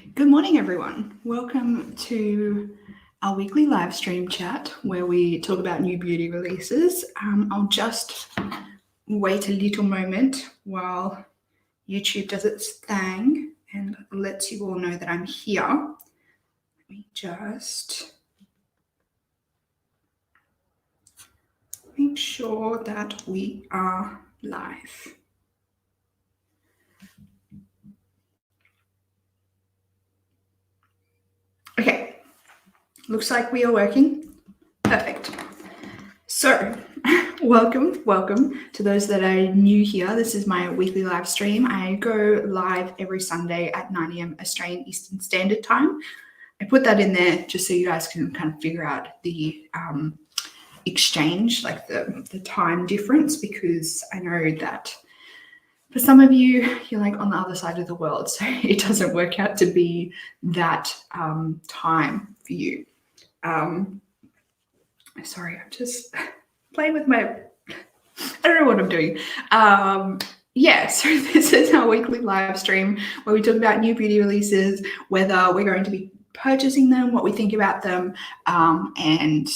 Good morning, everyone. Welcome to our weekly live stream chat where we talk about new beauty releases. I'll just wait a little moment while YouTube does its thing and lets you all know that I'm here. Let me just make sure that we are live. Okay, looks like we are working. Perfect. So, welcome to those that are new here. This is my weekly live stream. I go live every Sunday at 9 a.m. Australian Eastern Standard Time. I put that in there just so you guys can kind of figure out the exchange, like the time difference, because I know that for some of you, you're like on the other side of the world, so it doesn't work out to be that time for you. Sorry, I'm just playing with my, I don't know what I'm doing. So this is our weekly live stream where we talk about new beauty releases, whether we're going to be purchasing them, what we think about them, and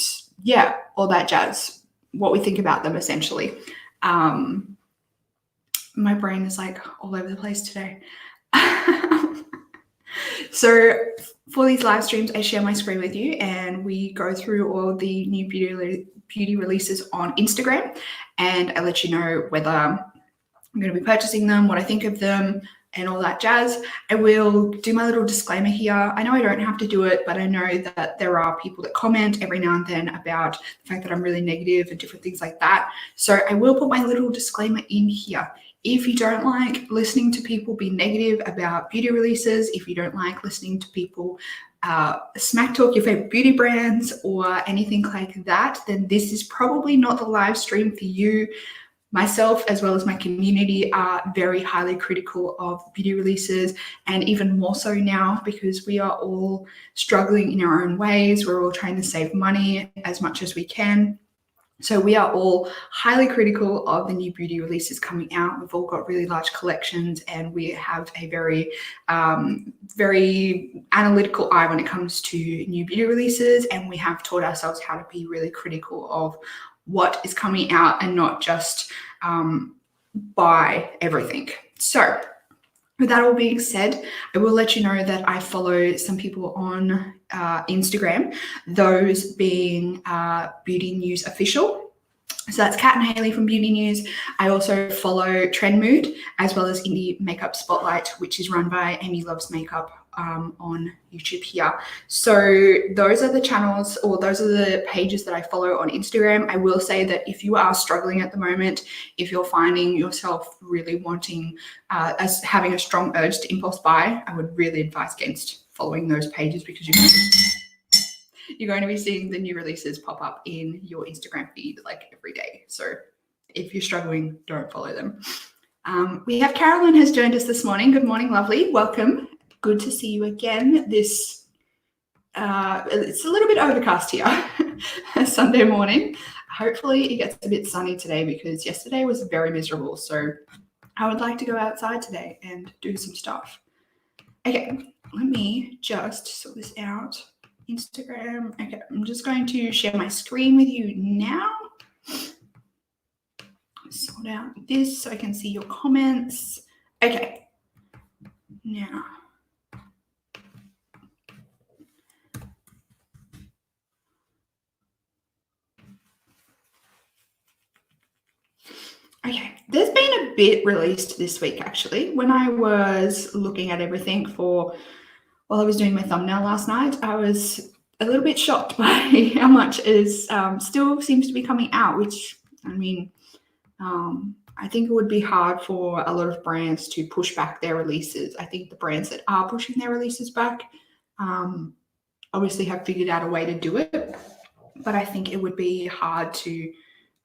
yeah, all that jazz, what we think about them essentially. My brain is like all over the place today. So for these live streams, I share my screen with you and we go through all the new beauty releases on Instagram, and I let you know whether I'm going to be purchasing them, what I think of them, and all that jazz. I will do my little disclaimer here. I know I don't have to do it, but I know that there are people that comment every now and then about the fact that I'm really negative and different things like that. So I will put my little disclaimer in here. If you don't like listening to people be negative about beauty releases, if you don't like listening to people smack talk your favorite beauty brands or anything like that, then this is probably not the live stream for you. Myself, as well as my community, are very highly critical of beauty releases, and even more so now because we are all struggling in our own ways. We're all trying to save money as much as we can. So we are all highly critical of the new beauty releases coming out. We've all got really large collections and we have a very, very analytical eye when it comes to new beauty releases. And we have taught ourselves how to be really critical of what is coming out and not just buy everything. So with that all being said, I will let you know that I follow some people on Instagram, those being Beauty News Official. So that's Kat and Haley from Beauty News. I also follow Trend Mood as well as Indie Makeup Spotlight, which is run by Amy Loves Makeup on YouTube here. So those are the channels, or those are the pages that I follow on Instagram. I will say that if you are struggling at the moment, if you're finding yourself really wanting, as having a strong urge to impulse buy, I would really advise against following those pages because you're going to be seeing the new releases pop up in your Instagram feed like every day. So if you're struggling, don't follow them. We have Carolyn has joined us this morning. Good morning, lovely. Welcome. Good to see you again. It's a little bit overcast here, Sunday morning. Hopefully it gets a bit sunny today because yesterday was very miserable. So I would like to go outside today and do some stuff. Okay, let me just sort this out. Instagram. Okay, I'm just going to share my screen with you now. Sort out this so I can see your comments. Okay, now. Okay, there's been a bit released this week actually. When I was looking at everything while I was doing my thumbnail last night, I was a little bit shocked by how much is still seems to be coming out, which, I mean, I think it would be hard for a lot of brands to push back their releases. I think the brands that are pushing their releases back obviously have figured out a way to do it, but I think it would be hard to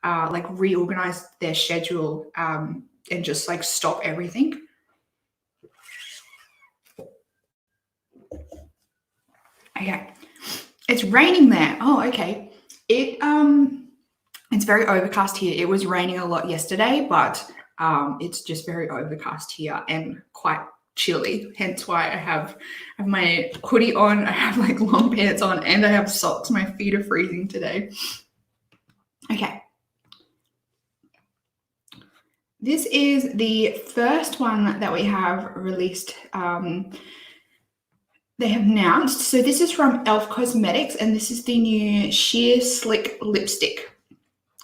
like reorganize their schedule and just like stop everything. Okay, it's raining there. Oh, okay. It's very overcast here. It was raining a lot yesterday, but it's just very overcast here and quite chilly, hence why I have my hoodie on, I have like long pants on, and I have socks. My feet are freezing today. Okay. This is the first one that we have released. They have announced. So this is from e.l.f. Cosmetics, and this is the new Sheer Slick Lipstick.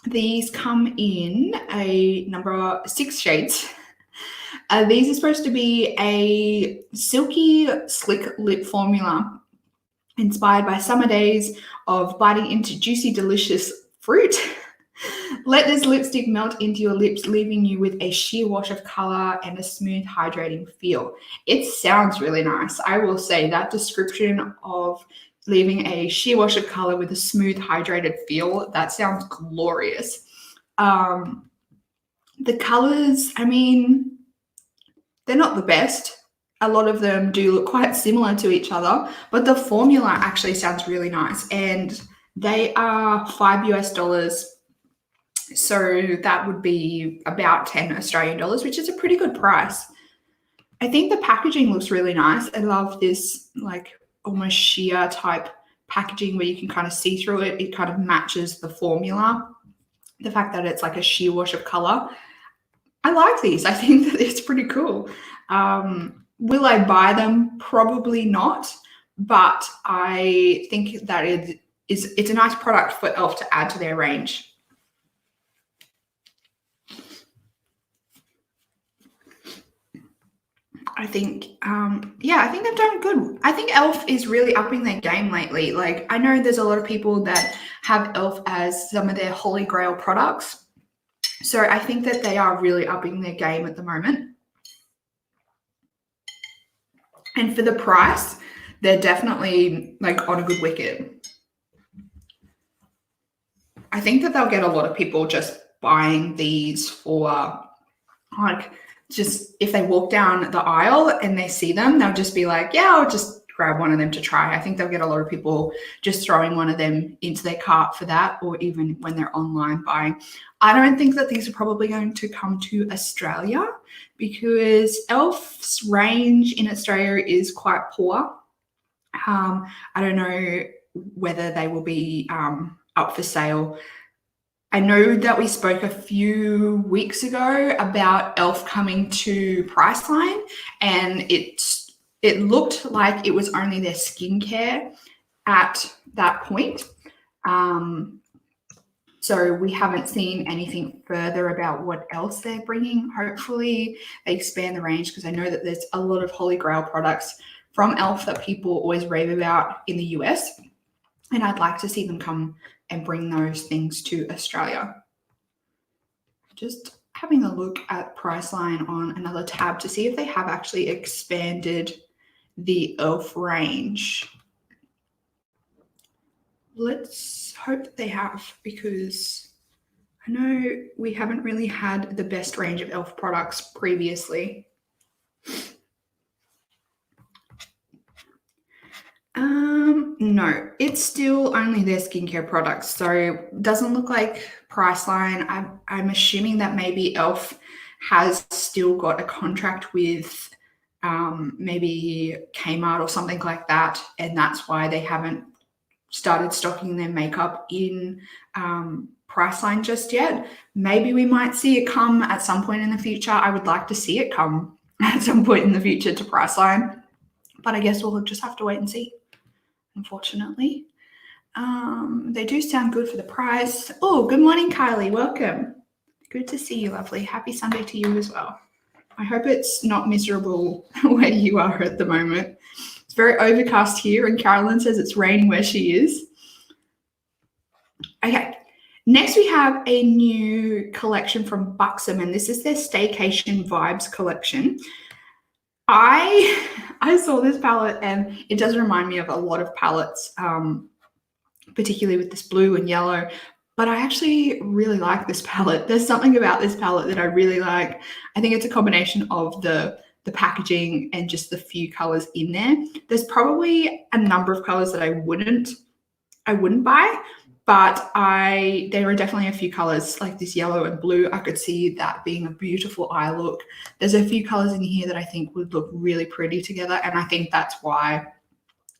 These come in a number 6 shades. These are supposed to be a silky, slick lip formula inspired by summer days of biting into juicy, delicious fruit. Let this lipstick melt into your lips, leaving you with a sheer wash of color and a smooth, hydrating feel. It sounds really nice. I will say that description of leaving a sheer wash of color with a smooth, hydrated feel, that sounds glorious. The colors, I mean, they're not the best. A lot of them do look quite similar to each other, but the formula actually sounds really nice. And they are $5 US. So that would be about 10 Australian dollars, which is a pretty good price. I think the packaging looks really nice. I love this like almost sheer type packaging where you can kind of see through it. It kind of matches the formula. The fact that it's like a sheer wash of color. I like these. I think that it's pretty cool. Will I buy them? Probably not. But I think that it's a nice product for e.l.f. to add to their range. I think, I think they've done good. I think e.l.f. is really upping their game lately. Like, I know there's a lot of people that have e.l.f. as some of their holy grail products. So I think that they are really upping their game at the moment. And for the price, they're definitely like on a good wicket. I think that they'll get a lot of people just buying these for like, just if they walk down the aisle and they see them, they'll just be like, yeah, I'll just grab one of them to try. I think they'll get a lot of people just throwing one of them into their cart for that, or even when they're online buying. I don't think that these are probably going to come to Australia because e.l.f.'s range in Australia is quite poor. I don't know whether they will be up for sale. I know that we spoke a few weeks ago about e.l.f. coming to Priceline, and it looked like it was only their skincare at that point. So we haven't seen anything further about what else they're bringing. Hopefully they expand the range, because I know that there's a lot of holy grail products from e.l.f. that people always rave about in the US, and I'd like to see them come and bring those things to Australia. Just having a look at Priceline on another tab to see if they have actually expanded the e.l.f. range. Let's hope that they have, because I know we haven't really had the best range of e.l.f. products previously. No, it's still only their skincare products, so it doesn't look like Priceline. I'm assuming that maybe e.l.f. has still got a contract with maybe Kmart or something like that, and that's why they haven't started stocking their makeup in Priceline just yet. Maybe we might see it come at some point in the future. I would like to see it come at some point in the future to Priceline, but I guess we'll just have to wait and see. Unfortunately, they do sound good for the price. Oh, good morning, Kylie. Welcome. Good to see you, lovely. Happy Sunday to you as well. I hope it's not miserable where you are at the moment. It's very overcast here, and Carolyn says it's raining where she is. Okay, next we have a new collection from Buxom, and this is their Staycation Vibes collection. I saw this palette, and it does remind me of a lot of palettes, particularly with this blue and yellow, but I actually really like this palette. There's something about this palette that I really like. I think it's a combination of the packaging and just the few colors in there. There's probably a number of colors that I wouldn't buy, But there are definitely a few colors like this yellow and blue. I could see that being a beautiful eye look. There's a few colors in here that I think would look really pretty together, and I think that's why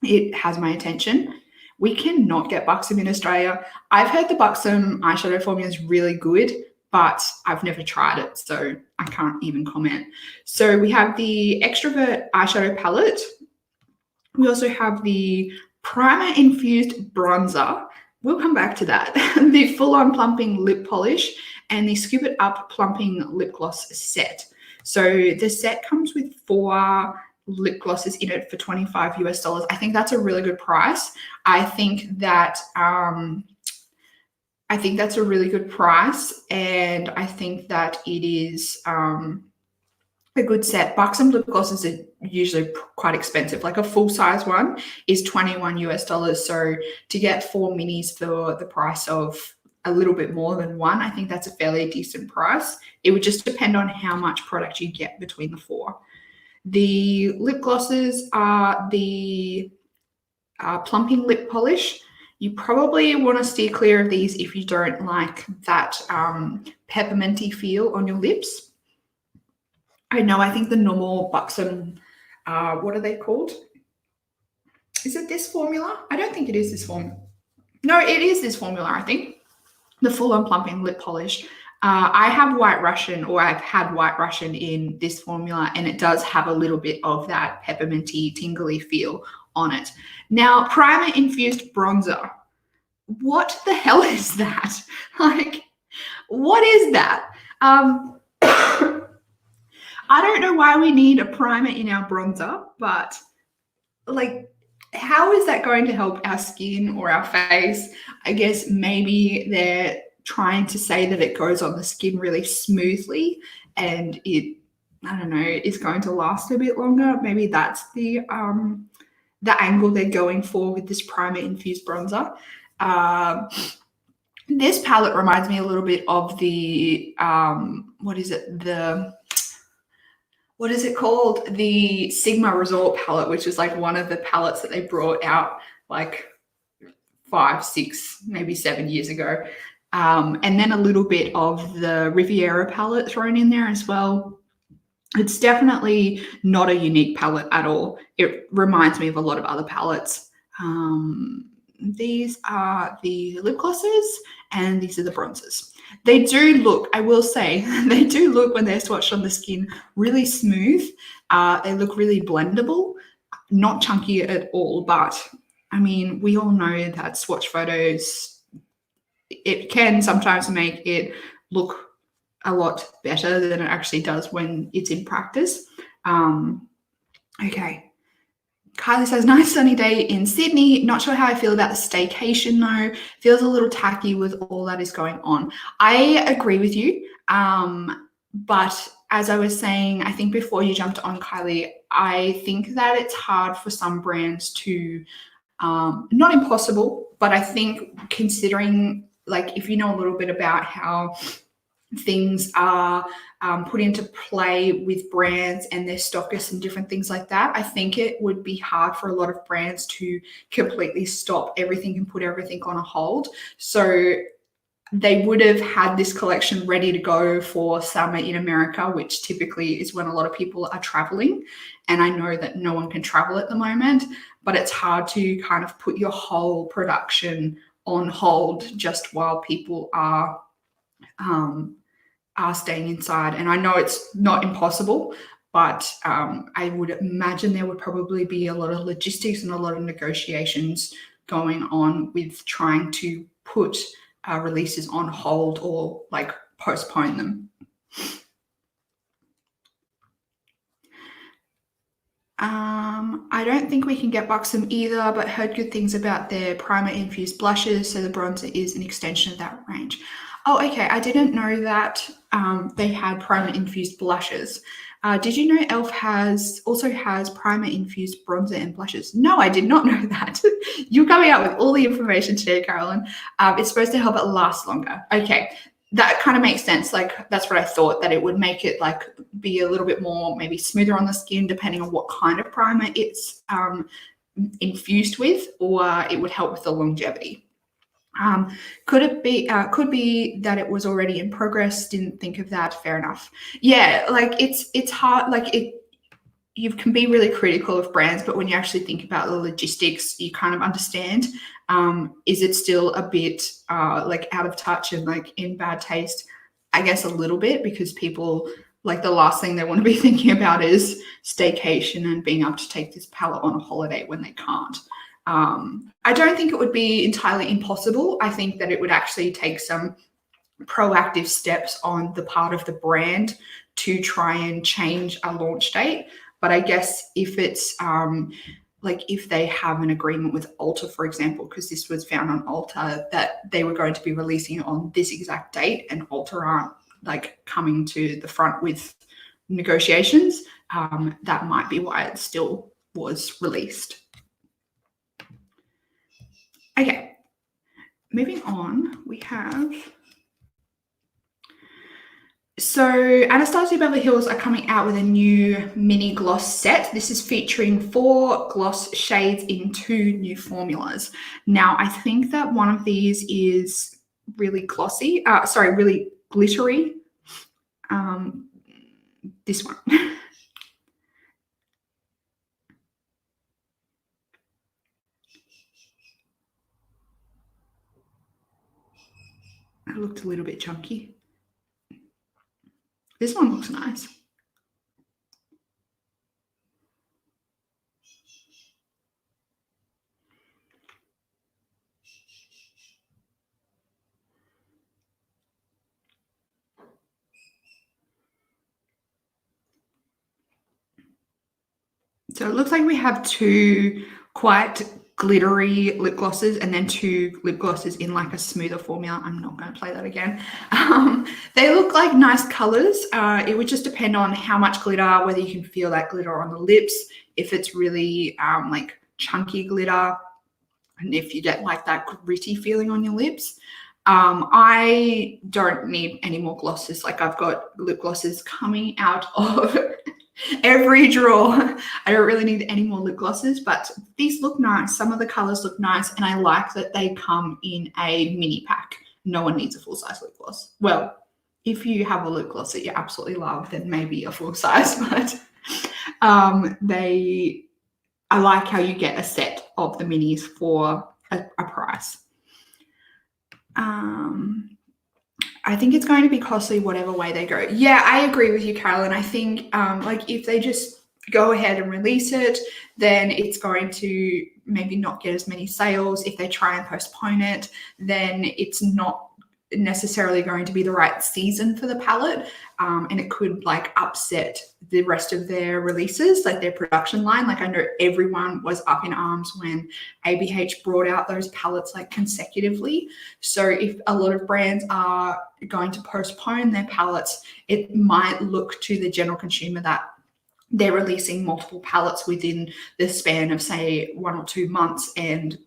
it has my attention. We cannot get Buxom in Australia. I've heard the Buxom eyeshadow formula is really good, but I've never tried it, so I can't even comment. So we have the Extrovert eyeshadow palette. We also have the Primer Infused Bronzer. We'll come back to that. The Full-On Plumping Lip Polish and the Scoop It Up Plumping Lip Gloss set. So the set comes with 4 lip glosses in it for $25 US. I think that's a really good price. I think that's a really good price, and I think that it is a good set. Buxom lip glosses are usually quite expensive. Like a full size one is $21 US. So to get 4 minis for the price of a little bit more than one, I think that's a fairly decent price. It would just depend on how much product you get between the 4. The lip glosses are the Plumping Lip Polish. You probably want to steer clear of these if you don't like that pepperminty feel on your lips. I think the normal Buxom, what are they called? Is it this formula? I don't think it is this formula. No, it is this formula, I think. The Full-On Plumping Lip Polish. I have White Russian, or I've had White Russian in this formula, and it does have a little bit of that pepperminty, tingly feel on it. Now, Primer Infused Bronzer. What the hell is that? Like, what is that? I don't know why we need a primer in our bronzer, but like, how is that going to help our skin or our face? I guess maybe they're trying to say that it goes on the skin really smoothly and it, I don't know, is going to last a bit longer. Maybe that's the angle they're going for with this primer infused bronzer. This palette reminds me a little bit of the, what is it called? The Sigma Resort palette, which is like one of the palettes that they brought out like 5, 6, maybe 7 years ago. And then a little bit of the Riviera palette thrown in there as well. It's definitely not a unique palette at all. It reminds me of a lot of other palettes. These are the lip glosses and these are the bronzers. They do look, I will say, they do look when they're swatched on the skin really smooth. They look really blendable, not chunky at all. But I mean, we all know that swatch photos, it can sometimes make it look a lot better than it actually does when it's in practice. Okay. Kylie says, nice sunny day in Sydney. Not sure how I feel about the staycation though. Feels a little tacky with all that is going on. I agree with you. But as I was saying, I think before you jumped on, Kylie, I think that it's hard for some brands to, not impossible, but I think considering, like, if you know a little bit about how things are put into play with brands and their stockists and different things like that, I think it would be hard for a lot of brands to completely stop everything and put everything on a hold. So they would have had this collection ready to go for summer in America, which typically is when a lot of people are traveling. And I know that no one can travel at the moment, but it's hard to kind of put your whole production on hold just while people are staying inside. And I know it's not impossible, but I would imagine there would probably be a lot of logistics and a lot of negotiations going on with trying to put releases on hold or like postpone them. I don't think we can get Buxom either, but heard good things about their primer infused blushes, so the bronzer is an extension of that range. Oh, okay. I didn't know that they had primer infused blushes. Did you know e.l.f. also has primer infused bronzer and blushes? No, I did not know that. You're coming out with all the information today, Carolyn. It's supposed to help it last longer. Okay. That kind of makes sense. Like, that's what I thought, that it would make it like be a little bit more maybe smoother on the skin depending on what kind of primer it's infused with, or it would help with the longevity. Could be that it was already in progress, didn't think of that, fair enough. Yeah, like it's hard, like you can be really critical of brands, but when you actually think about the logistics, you kind of understand. Is it still a bit like out of touch and like in bad taste? I guess a little bit, because people, like, the last thing they want to be thinking about is staycation and being able to take this palette on a holiday when they can't. I don't think it would be entirely impossible. I think that it would actually take some proactive steps on the part of the brand to try and change a launch date. But I guess if it's like if they have an agreement with Ulta, for example, because this was found on Ulta that they were going to be releasing it on this exact date, and Ulta aren't like coming to the front with negotiations, that might be why it still was released. Okay, moving on, we have... So Anastasia Beverly Hills are coming out with a new mini gloss set. This is featuring 4 gloss shades in 2 new formulas. Now, I think that one of these is really glossy, really glittery. This one. It looked a little bit chunky. This one looks nice. So it looks like we have 2 quite glittery lip glosses and then 2 lip glosses in like a smoother formula. I'm not going to play that again. They look like nice colors. It would just depend on how much glitter, whether you can feel that glitter on the lips, if it's really like chunky glitter, and if you get like that gritty feeling on your lips. I don't need any more glosses. Like, I've got lip glosses coming out of every drawer. I don't really need any more lip glosses, but these look nice. Some of the colors look nice, and I like that they come in a mini pack. No one needs a full-size lip gloss. Well, if you have a lip gloss that you absolutely love, then maybe a full size, but I like how you get a set of the minis for a price. I think it's going to be costly whatever way they go. Yeah, I agree with you, Carolyn. I think like if they just go ahead and release it, then it's going to maybe not get as many sales. If they try and postpone it, then it's not necessarily going to be the right season for the palette, and it could like upset the rest of their releases, like their production line. Like, I know everyone was up in arms when ABH brought out those palettes like consecutively. So if a lot of brands are going to postpone their palettes, it might look to the general consumer that they're releasing multiple palettes within the span of, say, 1 or 2 months, and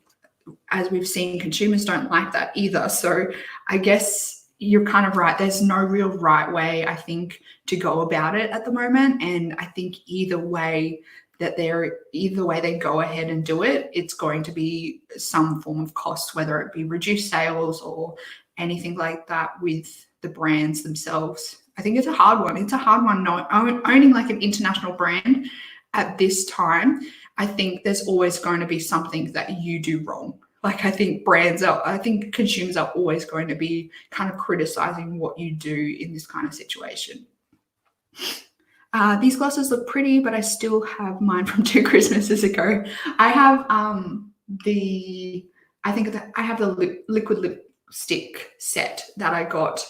as we've seen, consumers don't like that either. So I guess you're kind of right. There's no real right way, I think, to go about it at the moment. And I think either way they go ahead and do it, it's going to be some form of cost, whether it be reduced sales or anything like that with the brands themselves. I think it's a hard one. It's a hard one owning like an international brand at this time. I think there's always going to be something that you do wrong. Like, I think consumers are always going to be kind of criticizing what you do in this kind of situation. These glosses look pretty, but I still have mine from 2 Christmases ago. I have the liquid lipstick set that I got.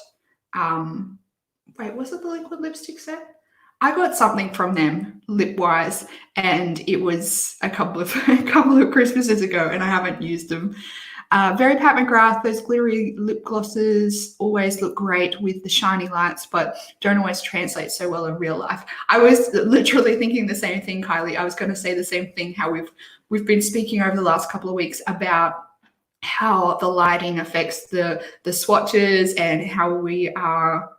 Wait, was it the liquid lipstick set? I got something from them lip-wise, and it was a couple of Christmases ago, and I haven't used them. Very Pat McGrath, those glittery lip glosses always look great with the shiny lights, but don't always translate so well in real life. I was literally thinking the same thing, Kylie. I was going to say the same thing, how we've been speaking over the last couple of weeks about how the lighting affects the swatches and how we are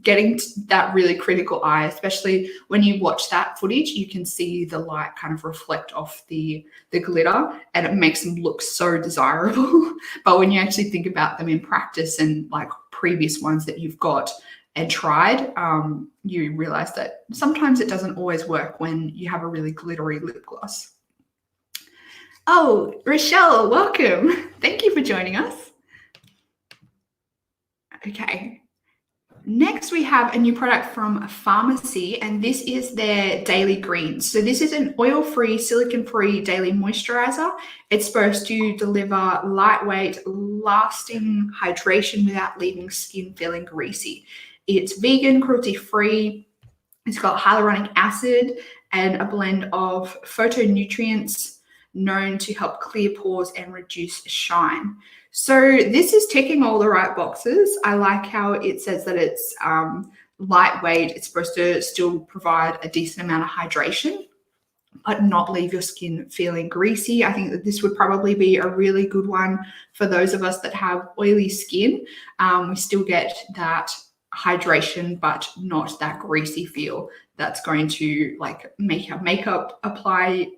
getting that really critical eye, especially when you watch that footage. You can see the light kind of reflect off the glitter, and it makes them look so desirable. But when you actually think about them in practice and like previous ones that you've got and tried, you realize that sometimes it doesn't always work when you have a really glittery lip gloss. Oh, Rochelle, welcome. Thank you for joining us. Okay. Next, we have a new product from Pharmacy, and this is their Daily Greens. So this is an oil-free, silicone-free daily moisturizer. It's supposed to deliver lightweight, lasting hydration without leaving skin feeling greasy. It's vegan, cruelty-free. It's got hyaluronic acid and a blend of phytonutrients known to help clear pores and reduce shine. So this is ticking all the right boxes. I like how it says that it's lightweight. It's supposed to still provide a decent amount of hydration, but not leave your skin feeling greasy. I think that this would probably be a really good one for those of us that have oily skin. We still get that hydration, but not that greasy feel that's going to like make our makeup apply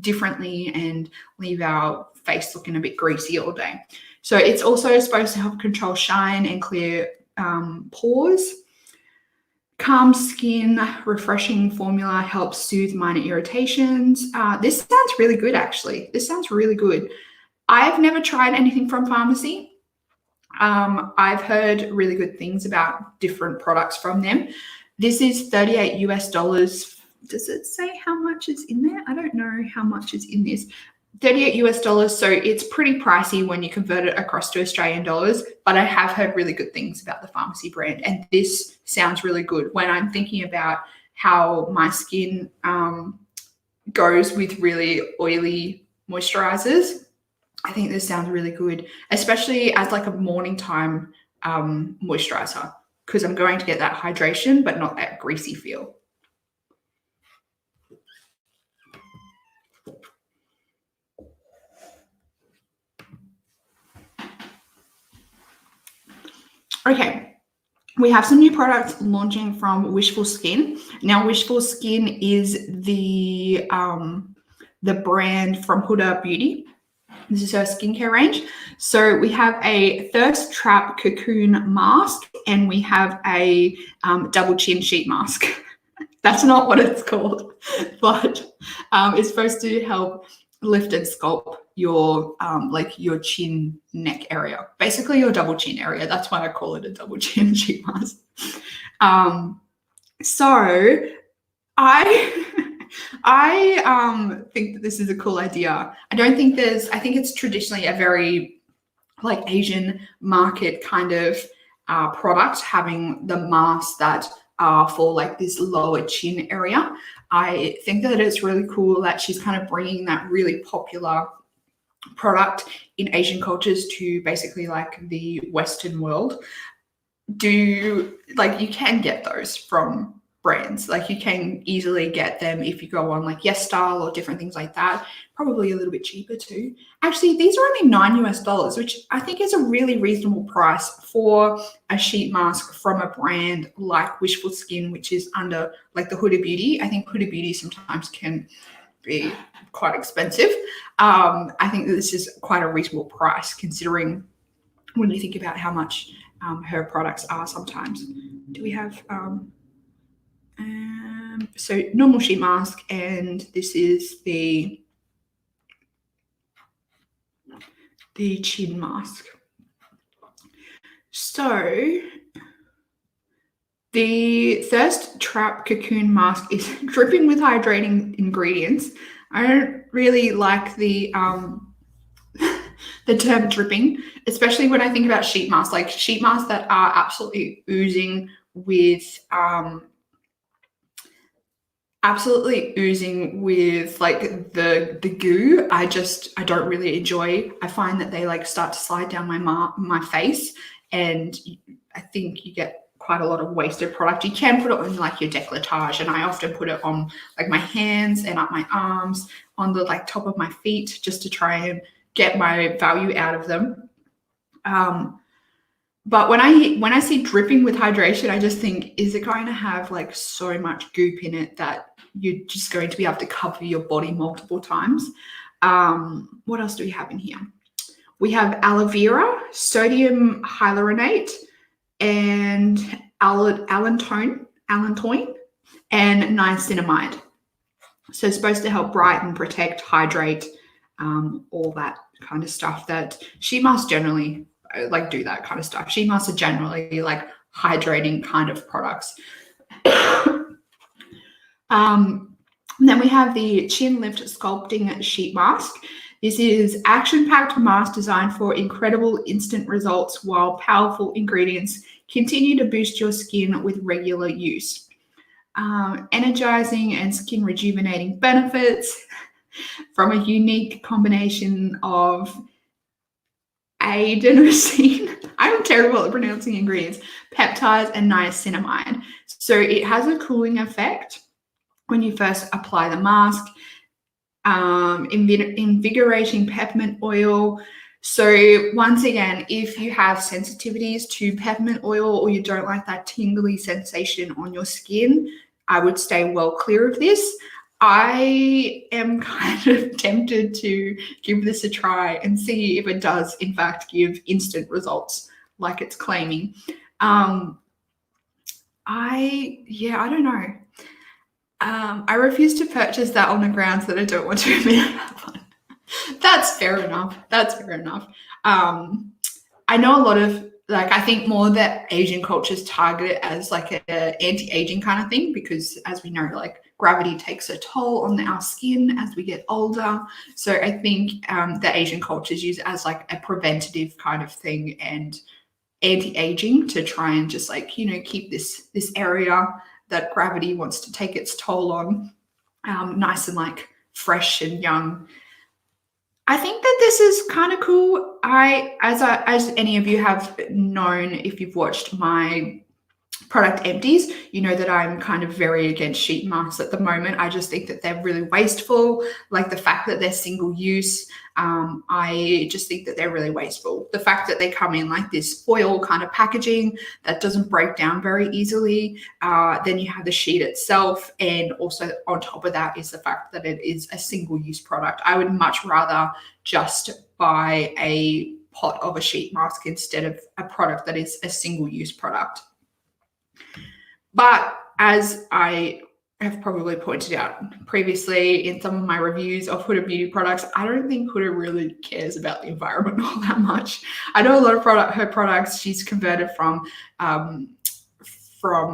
differently and leave our face looking a bit greasy all day. So it's also supposed to help control shine and clear pores. Calm skin, refreshing formula, helps soothe minor irritations. This sounds really good, actually. This sounds really good. I've never tried anything from Pharmacy. I've heard really good things about different products from them. This is $38 US. Does it say how much is in there? I don't know how much is in this. $38 US, so it's pretty pricey when you convert it across to Australian dollars, but I have heard really good things about the Pharmacy brand, and this sounds really good. When I'm thinking about how my skin goes with really oily moisturizers, I think this sounds really good, especially as like a morning time moisturizer, because I'm going to get that hydration, but not that greasy feel. Okay, we have some new products launching from Wishful Skin. Now, Wishful Skin is the brand from Huda Beauty. This is her skincare range. So we have a Thirst Trap Cocoon Mask, and we have a Double Chin Sheet Mask. That's not what it's called, but it's supposed to help lift and sculpt your like your chin neck area, basically your double chin area. That's why I call it a double chin sheet mask. So I think that this is a cool idea. I think it's traditionally a very like Asian market kind of product, having the masks that are for like this lower chin area. I think that it's really cool that she's kind of bringing that really popular product in Asian cultures to basically like the Western world. You can get those from brands. Like you can easily get them if you go on like Yes Style or different things like that. Probably a little bit cheaper too. Actually, these are only $9 US, which I think is a really reasonable price for a sheet mask from a brand like Wishful Skin, which is under like the Huda Beauty. I think Huda Beauty sometimes can be quite expensive. I think that this is quite a reasonable price considering when you think about how much her products are sometimes. Do we have so normal sheet mask, and this is the chin mask. So the Thirst Trap Cocoon Mask is dripping with hydrating ingredients. I don't really like the term dripping, especially when I think about sheet masks, like sheet masks that are absolutely oozing with like the goo. I don't really enjoy. I find that they like start to slide down my face, and I think you get quite a lot of wasted product. You can put it on like your décolletage, and I often put it on like my hands and up my arms, on the like top of my feet, just to try and get my value out of them. But when I see dripping with hydration, I just think, is it going to have like so much goop in it that you're just going to be able to cover your body multiple times? What else do we have in here? We have aloe vera, sodium hyaluronate, and allantoin, and niacinamide. So it's supposed to help brighten, protect, hydrate, all that kind of stuff that she must generally like do that kind of stuff. She must have generally like hydrating kind of products. Then we have the Chin Lift Sculpting Sheet Mask. This is action-packed mask designed for incredible instant results while powerful ingredients continue to boost your skin with regular use. Energizing and skin rejuvenating benefits from a unique combination of adenosine, I'm terrible at pronouncing ingredients, peptides, and niacinamide. So it has a cooling effect when you first apply the mask. Invigorating peppermint oil. So once again, if you have sensitivities to peppermint oil or you don't like that tingly sensation on your skin, I would stay well clear of this. I am kind of tempted to give this a try and see if it does, in fact, give instant results like it's claiming. I don't know. I refuse to purchase that on the grounds that I don't want to admit I have one. That's fair enough. I know a lot of, like, I think more that Asian cultures target it as like a anti-aging kind of thing, because as we know, like gravity takes a toll on our skin as we get older. So I think the Asian cultures use it as like a preventative kind of thing and anti-aging to try and just like, keep this area that gravity wants to take its toll on nice and like fresh and young. I think that this is kind of cool. As any of you have known, if you've watched my product empties, you know that I'm kind of very against sheet masks at the moment. I just think that they're really wasteful. Like the fact that they're single use, I just think that they're really wasteful. The fact that they come in like this foil kind of packaging that doesn't break down very easily. Then you have the sheet itself. And also on top of that is the fact that it is a single use product. I would much rather just buy a pot of a sheet mask instead of a product that is a single use product. But as I have probably pointed out previously in some of my reviews of Huda Beauty products, I don't think Huda really cares about the environment all that much. I know a lot of her products she's converted from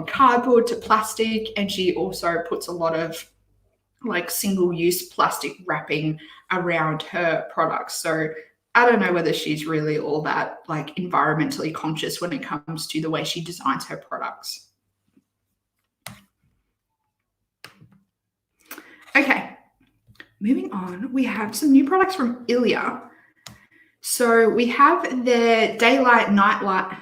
cardboard to plastic, and she also puts a lot of like single-use plastic wrapping around her products. So I don't know whether she's really all that like environmentally conscious when it comes to the way she designs her products. Okay, moving on, we have some new products from Ilia. So we have their Daylight Nightlight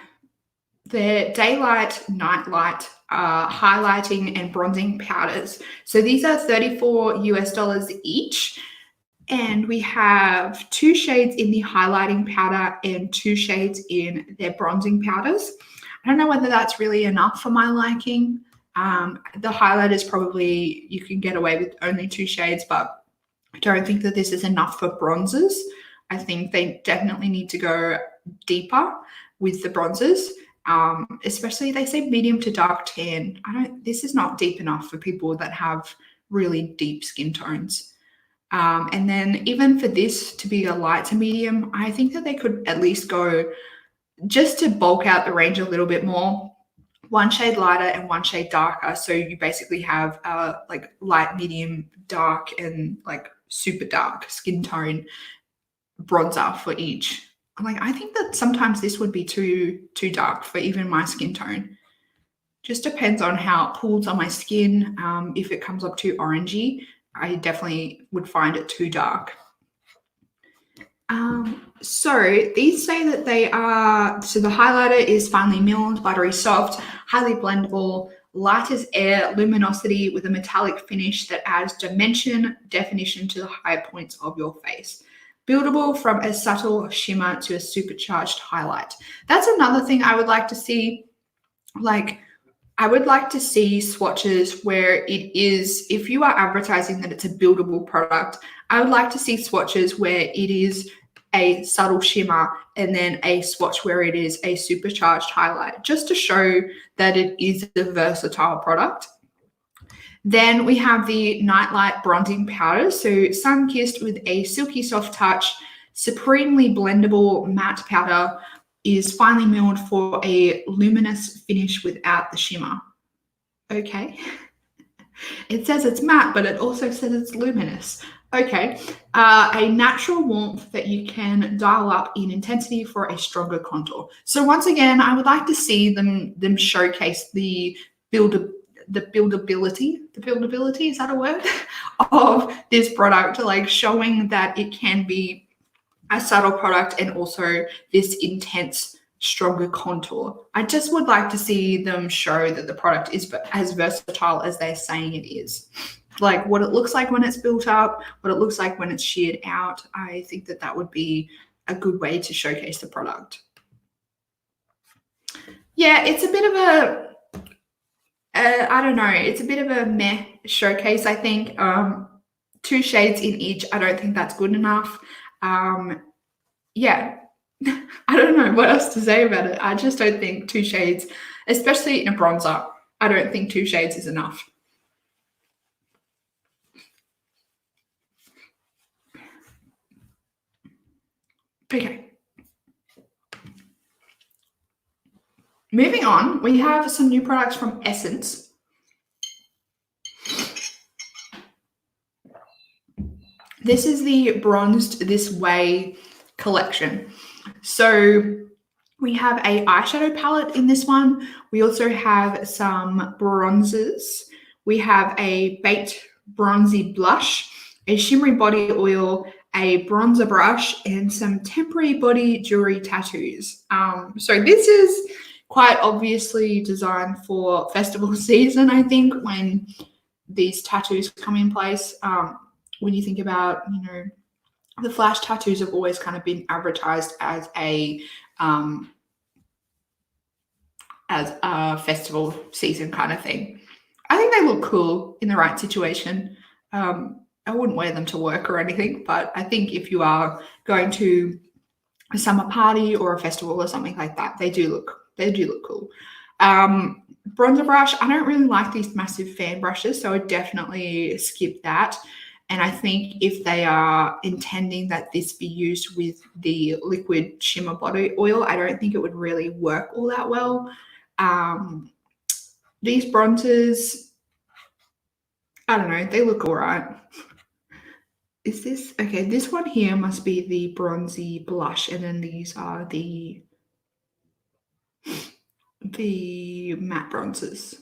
highlighting and bronzing powders. So these are $34 each. And we have 2 shades in the highlighting powder and 2 shades in their bronzing powders. I don't know whether that's really enough for my liking. The highlighters probably you can get away with only 2 shades, but I don't think that this is enough for bronzers. I think they definitely need to go deeper with the bronzers, especially they say medium to dark tan. This is not deep enough for people that have really deep skin tones. And then even for this to be a light to medium, I think that they could at least go just to bulk out the range a little bit more. 1 shade lighter and 1 shade darker. So you basically have like light, medium, dark, and like super dark skin tone bronzer for each. I think that sometimes this would be too dark for even my skin tone. Just depends on how it pulls on my skin. If it comes up too orangey, I definitely would find it too dark. So these say that they are, so the highlighter is finely milled, buttery soft, highly blendable, light as air, luminosity with a metallic finish that adds definition to the high points of your face. buildable from a subtle shimmer to a supercharged highlight. That's another thing I would like to see. Like, I would like to see swatches where it is, if you are advertising that it's a buildable product, I would like to see swatches where it is a subtle shimmer and then a swatch where it is a supercharged highlight, just to show that it is a versatile product. Then we have the Nightlight Bronzing Powder. So sun-kissed with a silky soft touch, supremely blendable matte powder is finely milled for a luminous finish without the shimmer. Okay. It says it's matte, but it also says it's luminous. Okay. A natural warmth that you can dial up in intensity for a stronger contour. So once again, I would like to see them showcase the buildability, is that a word, of this product, like showing that it can be a subtle product and also this intense, stronger contour. I just would like to see them show that the product is as versatile as they're saying it is. Like what it looks like when it's built up, what it looks like when it's sheared out. I think that that would be a good way to showcase the product. Yeah, it's a bit of a, I don't know, it's a bit of a meh showcase, I think. 2 shades in each, I don't think that's good enough. Yeah, I don't know what else to say about it. I just don't think 2 shades, especially in a bronzer, I don't think 2 shades is enough. Okay. Moving on, we have some new products from Essence. This is the Bronzed This Way collection. So we have a eyeshadow palette in this one. We also have some bronzers. We have a baked bronzy blush, a shimmery body oil, a bronzer brush, and some temporary body jewelry tattoos. So this is quite obviously designed for festival season, I think, when these tattoos come in place. When you think about, you know, the flash tattoos have always kind of been advertised as a festival season kind of thing. I think they look cool in the right situation. I wouldn't wear them to work or anything, but I think if you are going to a summer party or a festival or something like that, they do look cool. Bronzer brush, I don't really like these massive fan brushes, so I would definitely skip that. And I think if they are intending that this be used with the liquid shimmer body oil, I don't think it would really work all that well. These bronzers, I don't know, they look all right. Is this, okay, this one here must be the bronzy blush, and then these are the matte bronzers,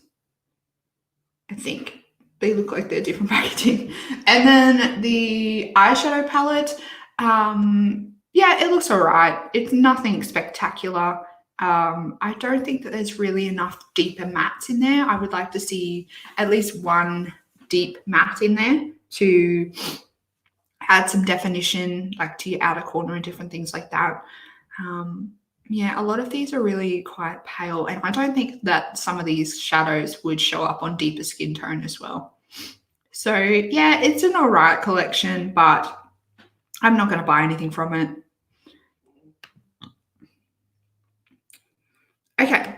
I think. They look like they're different packaging. And then the eyeshadow palette, yeah, it looks all right. It's nothing spectacular. I don't think that there's really enough deeper mattes in there. I would like to see at least one deep matte in there to add some definition, like to your outer corner and different things like that. Yeah, a lot of these are really quite pale, and I don't think that some of these shadows would show up on deeper skin tone as well. So yeah, it's an all right collection, but I'm not going to buy anything from it. Okay,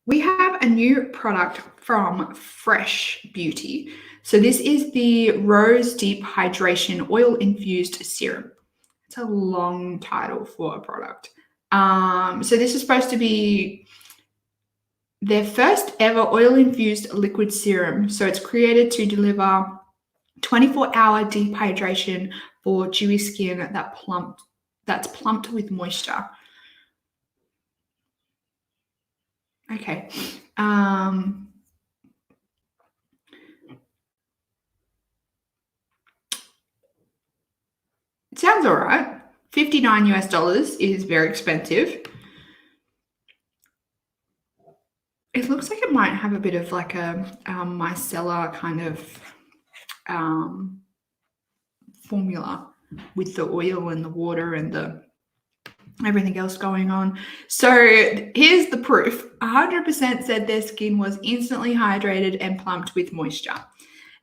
we have a new product from Fresh Beauty. So this is the Rose Deep Hydration Oil Infused Serum. It's a long title for a product. So this is supposed to be their first ever oil-infused liquid serum. So it's created to deliver 24-hour deep hydration for dewy skin that's plumped with moisture. Okay. It sounds all right. $59 US is very expensive. It looks like it might have a bit of like a micellar kind of formula. with the oil and the water and the everything else going on. So here's the proof. 100% said their skin was instantly hydrated and plumped with moisture.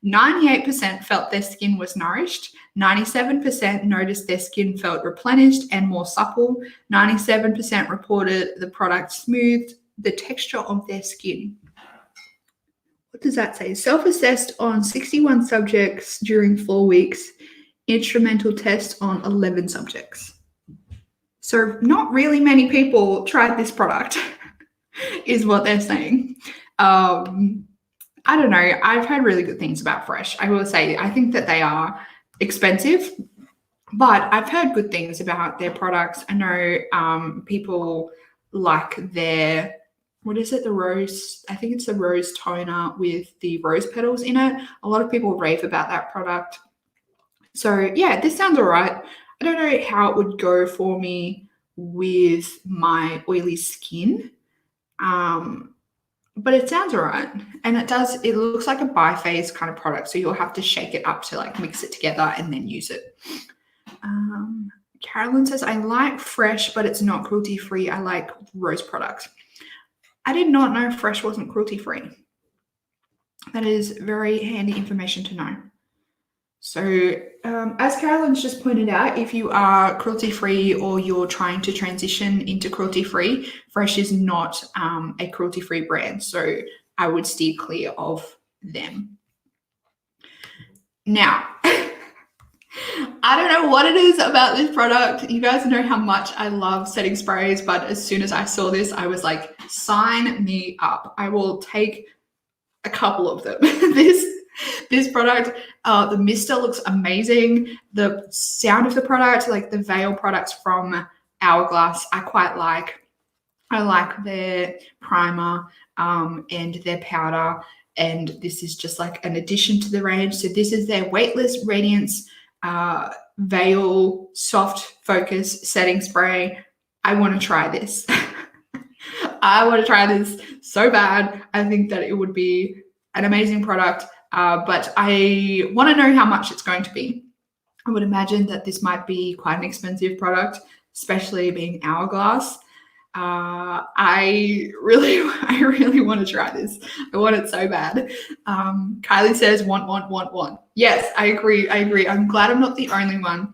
98% felt their skin was nourished. 97% noticed their skin felt replenished and more supple. 97% reported the product smoothed the texture of their skin. What does that say? Self-assessed on 61 subjects during 4 weeks. Instrumental test on 11 subjects. So not really many people tried this product, is what they're saying. I don't know. I've heard really good things about Fresh. I will say, I think that they are expensive, but I've heard good things about their products. I know people like their, what is it? The rose, I think it's the rose toner with the rose petals in it. A lot of people rave about that product. So yeah, this sounds all right. I don't know how it would go for me with my oily skin. But it sounds all right. And it looks like a biphase kind of product. So you'll have to shake it up to like mix it together and then use it. Carolyn says, I like Fresh, but it's not cruelty-free. I like rose products. I did not know Fresh wasn't cruelty-free. That is very handy information to know. So as Carolyn's just pointed out, if you are cruelty-free or you're trying to transition into cruelty-free, Fresh is not a cruelty-free brand. So I would steer clear of them. Now, I don't know what it is about this product. You guys know how much I love setting sprays, but as soon as I saw this, I was like, sign me up. I will take a couple of them. This product, the mister looks amazing. The sound of the product, like the Veil products from Hourglass, I quite like. I like their primer and their powder, and this is just like an addition to the range. So this is their Weightless Radiance Veil Soft Focus Setting Spray. I want to try this. I want to try this so bad. I think that it would be an amazing product, but I want to know how much it's going to be. I would imagine that this might be quite an expensive product, especially being Hourglass. I really want to try this. I want it so bad. Kylie says, want. Yes, I agree. I'm glad I'm not the only one.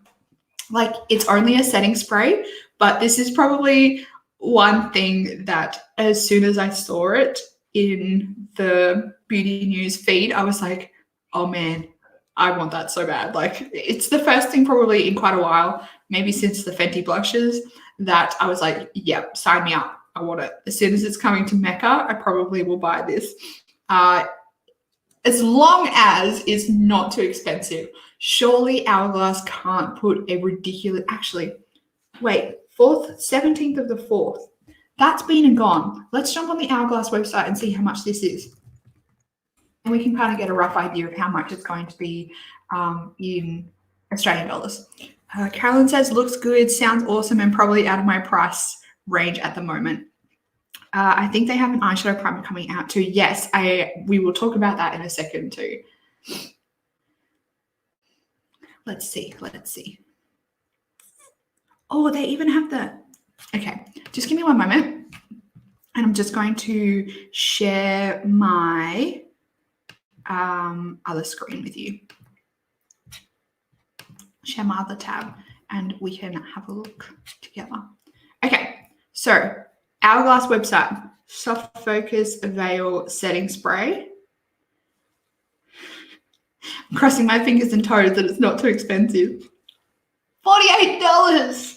Like, it's only a setting spray, but this is probably one thing that as soon as I saw it in the beauty news feed, I was like, oh man, I want that so bad. Like, it's the first thing probably in quite a while, maybe since the Fenty blushes, that I was like, yep, sign me up. I want it. As soon as it's coming to Mecca, I probably will buy this. As long as it's not too expensive. Surely Hourglass can't put a ridiculous, actually, wait, 17th of the 4th. That's been and gone. Let's jump on the Hourglass website and see how much this is. And we can kind of get a rough idea of how much it's going to be in Australian dollars. Carolyn says, looks good, sounds awesome, and probably out of my price range at the moment. I think they have an eyeshadow primer coming out too. Yes, we will talk about that in a second too. Let's see. Oh, they even have the, okay, just give me one moment. And I'm just going to share my other screen with you. Share my other tab and we can have a look together. Okay, so Hourglass website, Soft Focus Veil Setting Spray. I'm crossing my fingers and toes that it's not too expensive. $48.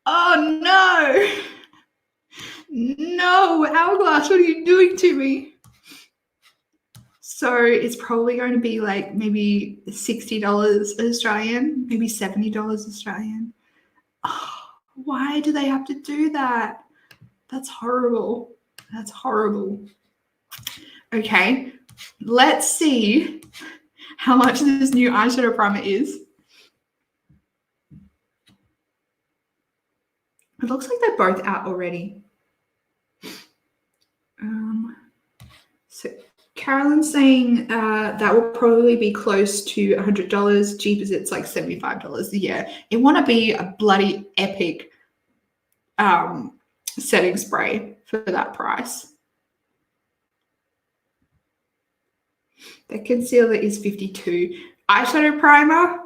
Oh no. No, Hourglass, what are you doing to me? So it's probably going to be like maybe $60 Australian, maybe $70 Australian. Oh, why do they have to do that? That's horrible. That's horrible. Okay, let's see how much this new eyeshadow primer is. It looks like they're both out already. So Carolyn's saying that will probably be close to $100. Jeepers, it's like $75 a year. You want to be a bloody epic setting spray for that price. The concealer is $52. Eyeshadow primer,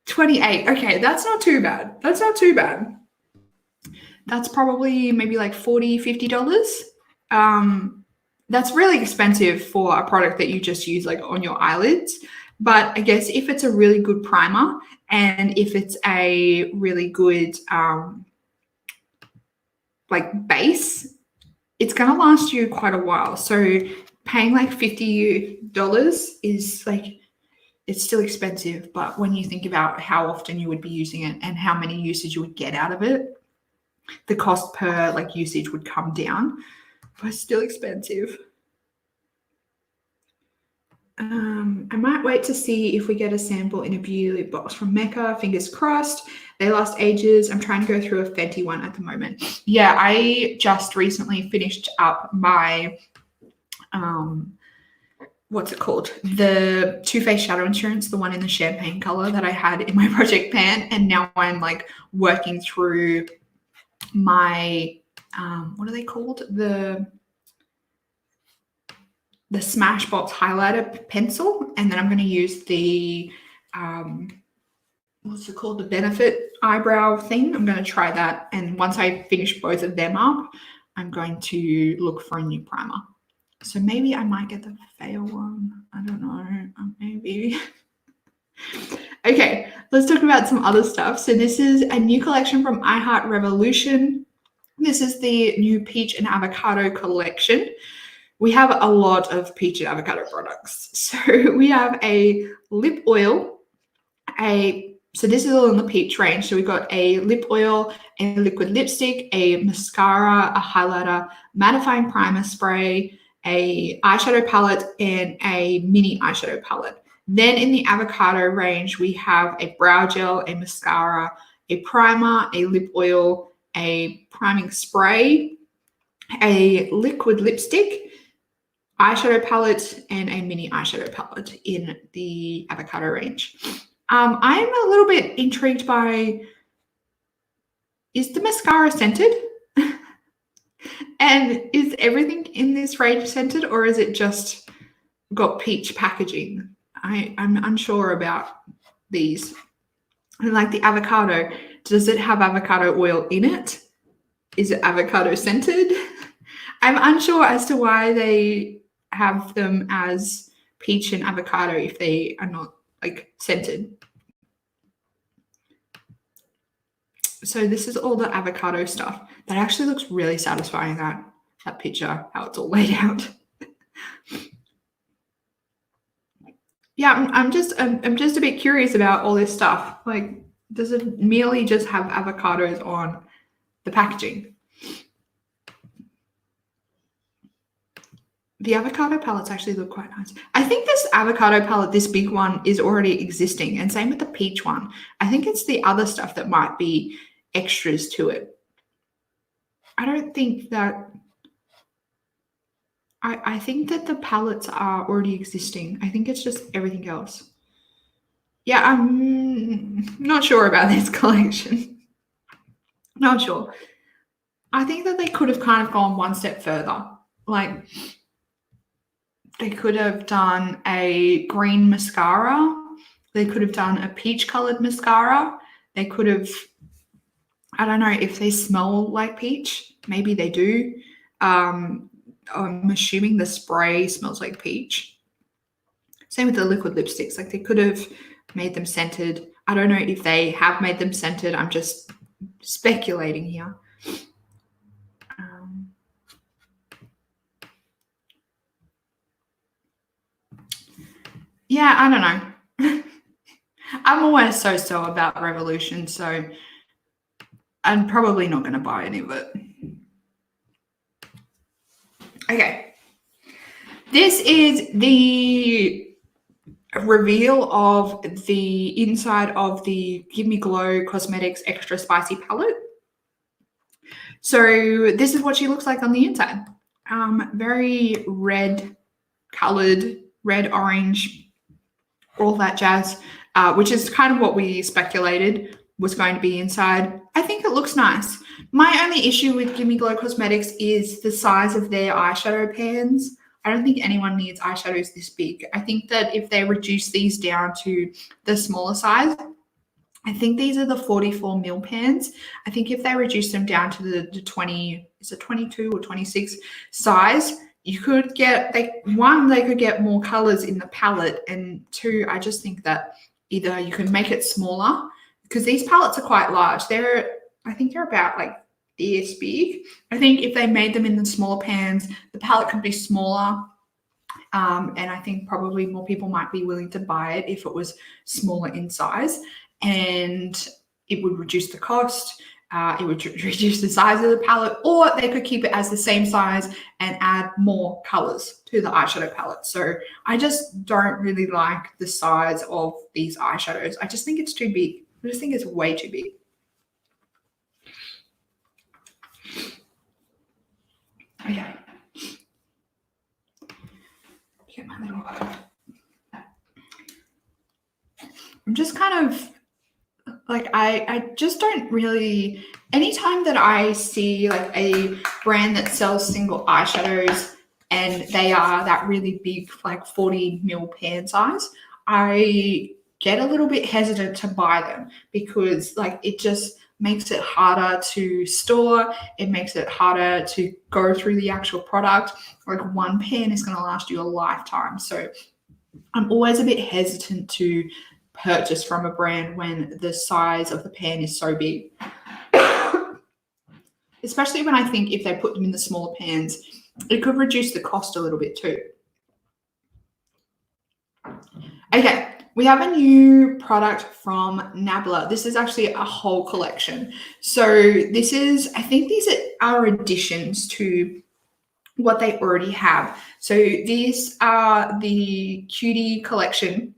$28. Okay, that's not too bad. That's not too bad. That's probably maybe like $40, $50. That's really expensive for a product that you just use like on your eyelids. But I guess if it's a really good primer and if it's a really good like base, it's going to last you quite a while. So paying like $50 is like, it's still expensive, but when you think about how often you would be using it and how many usage you would get out of it, the cost per like usage would come down, but it's still expensive. I might wait to see if we get a sample in a beauty lip box from Mecca. Fingers crossed. They last ages. I'm trying to go through a Fenty one at the moment. Yeah, I just recently finished up my what's it called? The Too Faced Shadow Insurance, the one in the champagne color that I had in my project pan. And now I'm like working through my, what are they called? The Smashbox highlighter pencil. And then I'm going to use the, what's it called? The Benefit eyebrow thing. I'm going to try that. And once I finish both of them up, I'm going to look for a new primer. So maybe I might get the fail one. I don't know. Maybe. Okay, let's talk about some other stuff. So this is a new collection from iHeart Revolution. This is the new Peach and Avocado collection. We have a lot of peach and avocado products. So we have a lip oil, so this is all in the peach range. So we've got a lip oil, a liquid lipstick, a mascara, a highlighter, mattifying primer spray, a eyeshadow palette, and a mini eyeshadow palette. Then in the avocado range, we have a brow gel, a mascara, a primer, a lip oil, a priming spray, a liquid lipstick, eyeshadow palette, and a mini eyeshadow palette in the avocado range. I'm a little bit intrigued by, is the mascara scented? And is everything in this range scented, or is it just got peach packaging? I'm unsure about these. And like the avocado, does it have avocado oil in it? Is it avocado scented? I'm unsure as to why they have them as peach and avocado if they are not like scented. So this is all the avocado stuff. That actually looks really satisfying, that picture, how it's all laid out. Yeah, I'm just a bit curious about all this stuff. Like, does it merely just have avocados on the packaging? The avocado palettes actually look quite nice. I think this avocado palette, this big one, is already existing, and same with the peach one. I think it's the other stuff that might be extras to it. I don't think that, I think that the palettes are already existing. I think it's just everything else. Yeah, I'm not sure about this collection. Not sure. I think that they could have kind of gone one step further. Like, they could have done a green mascara. They could have done a peach colored mascara. They could have, I don't know if they smell like peach. Maybe they do. I'm assuming the spray smells like peach. Same with the liquid lipsticks. Like, they could have made them scented. I don't know if they have made them scented. I'm just speculating here. Yeah, I don't know. I'm always so about Revolution, so I'm probably not going to buy any of it. Okay. This is the reveal of the inside of the Give Me Glow Cosmetics Extra Spicy palette. So this is what she looks like on the inside. Very red colored, red, orange, all that jazz, which is kind of what we speculated was going to be inside. I think it looks nice. My only issue with Gimme Glow Cosmetics is the size of their eyeshadow pans. I don't think anyone needs eyeshadows this big. I think that if they reduce these down to the smaller size, I think these are the 44 mil pans. I think if they reduce them down to the 20, is it 22 or 26 size, you could get, one, they could get more colors in the palette, and two, I just think that either you can make it smaller, because these palettes are quite large. I think they're about like this big. I think if they made them in the smaller pans, the palette could be smaller. And I think probably more people might be willing to buy it if it was smaller in size, and it would reduce the cost. It would reduce the size of the palette, or they could keep it as the same size and add more colors to the eyeshadow palette. So I just don't really like the size of these eyeshadows. I just think it's too big. I just think it's way too big. Okay. Get my little... I'm just kind of like, I just don't really, anytime that I see like a brand that sells single eyeshadows and they are that really big, like 40 mil pan size, I get a little bit hesitant to buy them, because like it just makes it harder to store. It makes it harder to go through the actual product. Like one pan is going to last you a lifetime. So I'm always a bit hesitant to purchase from a brand when the size of the pan is so big. Especially when I think if they put them in the smaller pans, it could reduce the cost a little bit too. Okay, we have a new product from Nabla. This is actually a whole collection. So this is, I think these are additions to what they already have. So these are the Cutie collection,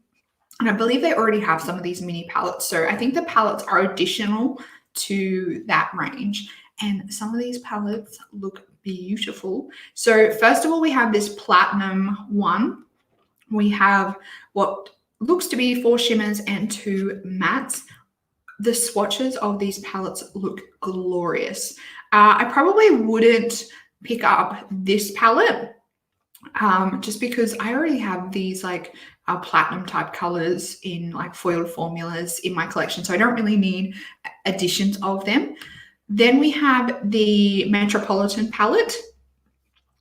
and I believe they already have some of these mini palettes. So I think the palettes are additional to that range. And some of these palettes look beautiful. So first of all, we have this platinum one. We have what looks to be 4 shimmers and 2 mattes. The swatches of these palettes look glorious. I probably wouldn't pick up this palette just because I already have these like platinum type colors in like foiled formulas in my collection. So I don't really need additions of them. Then we have the Metropolitan palette.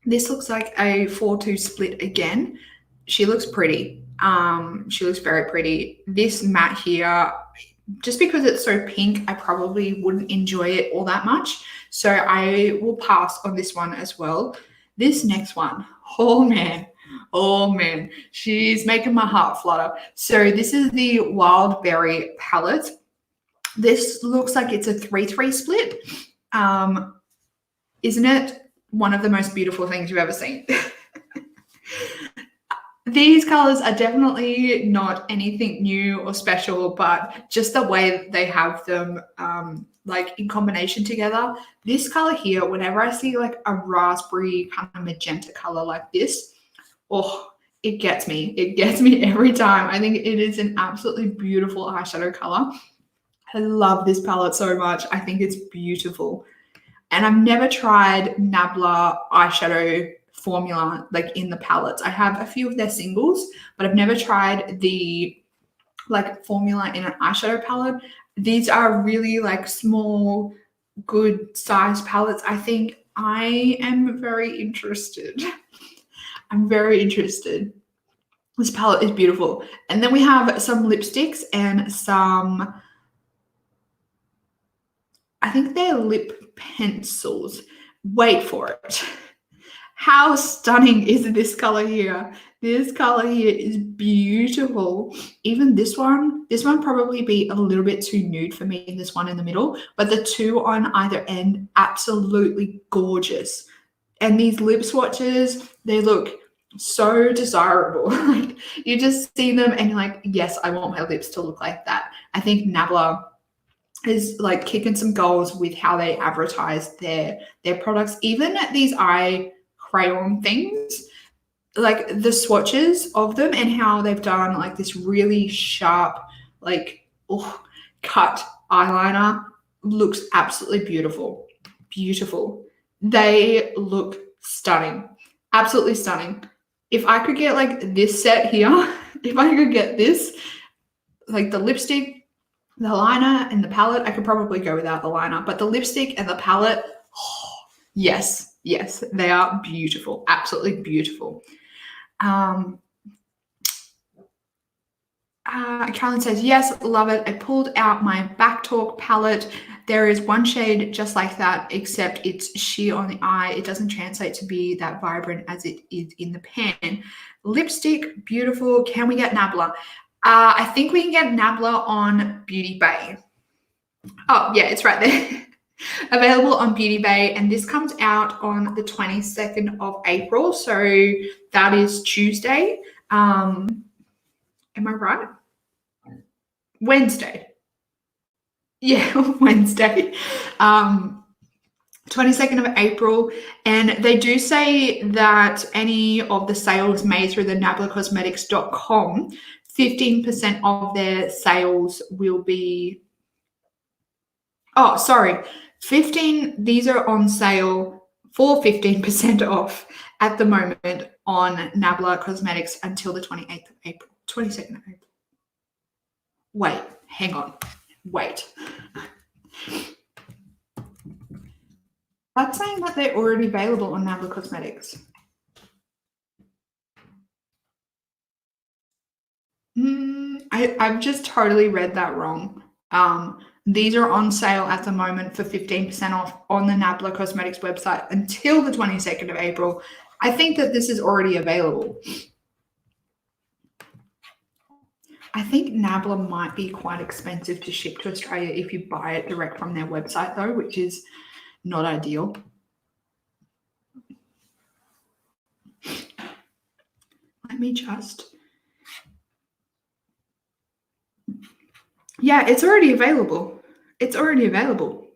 This looks like a 4-2 split again. She looks pretty. She looks very pretty. This matte here, just because it's so pink, I probably wouldn't enjoy it all that much. So I will pass on this one as well. This next one, oh man, she's making my heart flutter. So this is the Wild Berry palette. This looks like it's a 3-3 split. Isn't it one of the most beautiful things you've ever seen? These colors are definitely not anything new or special, but just the way that they have them like in combination together. This color here, whenever I see like a raspberry kind of magenta color like this, oh, it gets me. It gets me every time. I think it is an absolutely beautiful eyeshadow color. I love this palette so much. I think it's beautiful. And I've never tried Nabla eyeshadow formula like in the palettes. I have a few of their singles, but I've never tried the like formula in an eyeshadow palette. These are really like small, good size palettes. I think I am very interested. I'm very interested. This palette is beautiful. And then we have some lipsticks and some, I think they're lip pencils. Wait for it. How stunning is this color here? This color here is beautiful. Even this one probably be a little bit too nude for me in this one in the middle, but the two on either end, absolutely gorgeous. And these lip swatches, they look so desirable. Like you just see them and you're like, yes, I want my lips to look like that. I think Nabla is like kicking some goals with how they advertise their products. Even these eye crayon things, like the swatches of them and how they've done like this really sharp, like cut eyeliner looks absolutely beautiful. Beautiful. They look stunning. Absolutely stunning. If I could get like this set here, if I could get this, like the lipstick, the liner, and the palette, I could probably go without the liner, but the lipstick and the palette, yes, they are beautiful. Absolutely beautiful. Carolyn says, yes, love it. I pulled out my Back Talk palette. There is one shade just like that, except it's sheer on the eye. It doesn't translate to be that vibrant as it is in the pan. Lipstick, beautiful. Can we get Nabla? I think we can get Nabla on Beauty Bay. Oh, yeah, it's right there. Available on Beauty Bay, and this comes out on the 22nd of April. So that is Tuesday. Am I right? Wednesday. Yeah, Wednesday. 22nd of April. And they do say that any of the sales made through the nablacosmetics.com, 15% of their sales will be, oh, sorry, 15, these are on sale for 15% off at the moment on Nabla Cosmetics until the 28th of April, 22nd of April. Wait, hang on. Wait. That's saying that they're already available on Nabla Cosmetics. I've just totally read that wrong. These are on sale at the moment for 15% off on the Nabla Cosmetics website until the 22nd of April. I think that this is already available. I think Nabla might be quite expensive to ship to Australia if you buy it direct from their website, though, which is not ideal. Let me just... Yeah, it's already available. It's already available.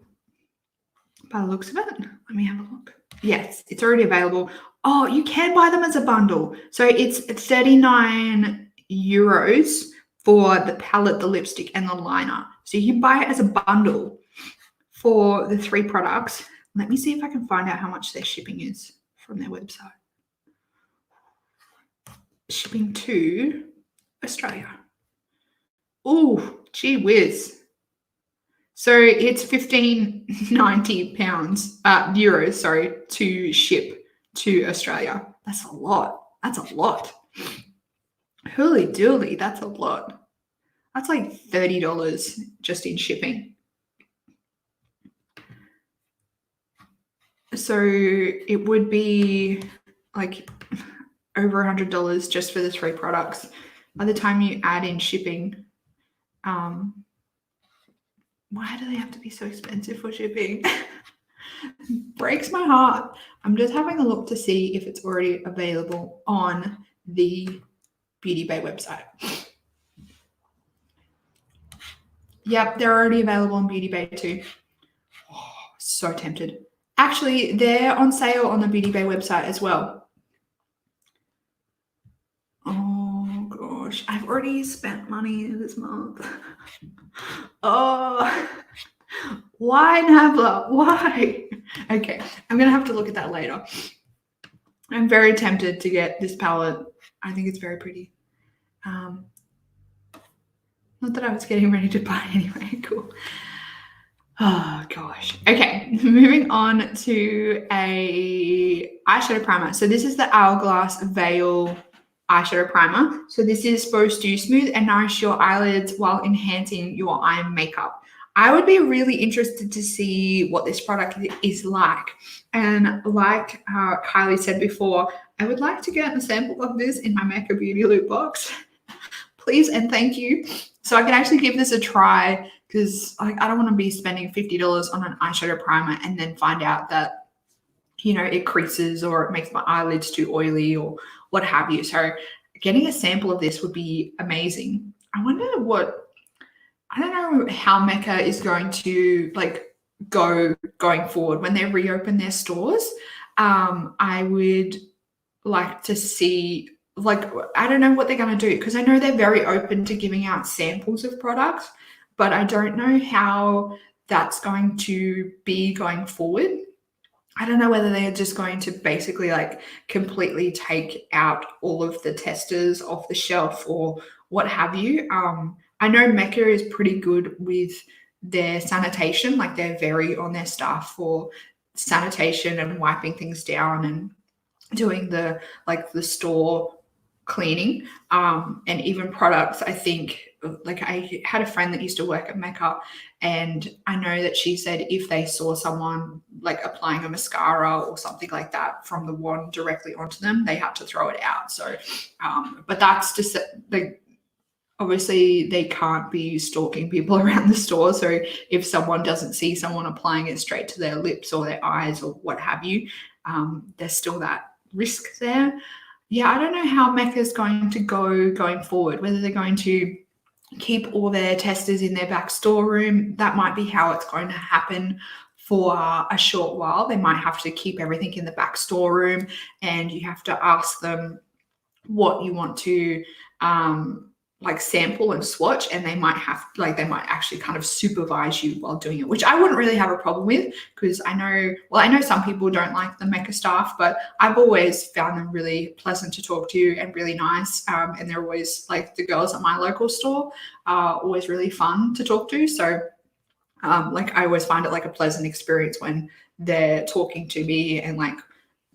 By the looks of it. Let me have a look. Yes, it's already available. Oh, you can buy them as a bundle. So it's 39 euros for the palette, the lipstick, and the liner. So you can buy it as a bundle for the 3 products. Let me see if I can find out how much their shipping is from their website. Shipping to Australia. Oh, gee whiz. So it's €15.90 euros, to ship to Australia. That's a lot. That's a lot. Holy dooly, that's a lot. That's like $30 just in shipping. So it would be like over $100 just for the 3 products. By the time you add in shipping, why do they have to be so expensive for shipping? Breaks my heart. I'm just having a look to see if it's already available on the Beauty Bay website. Yep, they're already available on Beauty Bay too. Oh, so tempted. Actually, they're on sale on the Beauty Bay website as well. Oh gosh, I've already spent money this month. Oh, why Nabla? Why? Okay, I'm gonna have to look at that later. I'm very tempted to get this palette. I think it's very pretty. Not that I was getting ready to buy anyway. Cool. Oh gosh. Okay, moving on to a eyeshadow primer. So this is the Hourglass Veil eyeshadow primer. So this is supposed to smooth and nourish your eyelids while enhancing your eye makeup. I would be really interested to see what this product is like. And like Kylie said before, I would like to get a sample of this in my Mecca Beauty Loop box. Please and thank you. So I can actually give this a try, because I don't want to be spending $50 on an eyeshadow primer and then find out that, it creases or it makes my eyelids too oily or what have you. So getting a sample of this would be amazing. I wonder I don't know how Mecca is going to going forward when they reopen their stores. I would like to see, like, I don't know what they're going to do, because I know they're very open to giving out samples of products, but I don't know how that's going to be going forward. I don't know whether they're just going to basically like completely take out all of the testers off the shelf or what have you. I know Mecca is pretty good with their sanitation, like they're very on their staff for sanitation and wiping things down and doing the store cleaning, and even products. I think, like, I had a friend that used to work at Mecca, and I know that she said if they saw someone like applying a mascara or something like that from the wand directly onto them, they had to throw it out. So but that's just like, obviously they can't be stalking people around the store. So if someone doesn't see someone applying it straight to their lips or their eyes or what have you, there's still that risk there. Yeah, I don't know how Mecca's going to go going forward, whether they're going to keep all their testers in their back storeroom. That might be how it's going to happen for a short while. They might have to keep everything in the back storeroom, and you have to ask them what you want to like sample and swatch, and they might actually kind of supervise you while doing it, which I wouldn't really have a problem with, because I know some people don't like the Mecca staff, but I've always found them really pleasant to talk to and really nice, and they're always, like, the girls at my local store are always really fun to talk to. So like, I always find it like a pleasant experience when they're talking to me and like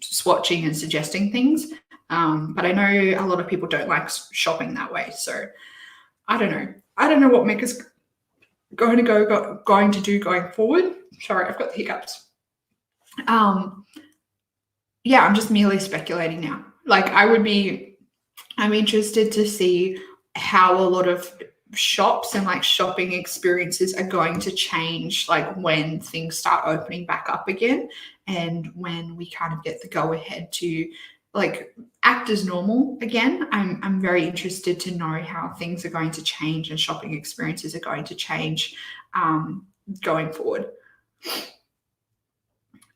swatching and suggesting things. But I know a lot of people don't like shopping that way. So I don't know. I don't know what Mecca's going to do going forward. Sorry, I've got the hiccups. Yeah, I'm just merely speculating now. Like, I'm interested to see how a lot of shops and like shopping experiences are going to change, like when things start opening back up again, and when we kind of get the go ahead to like act as normal again. I'm very interested to know how things are going to change and shopping experiences are going to change going forward.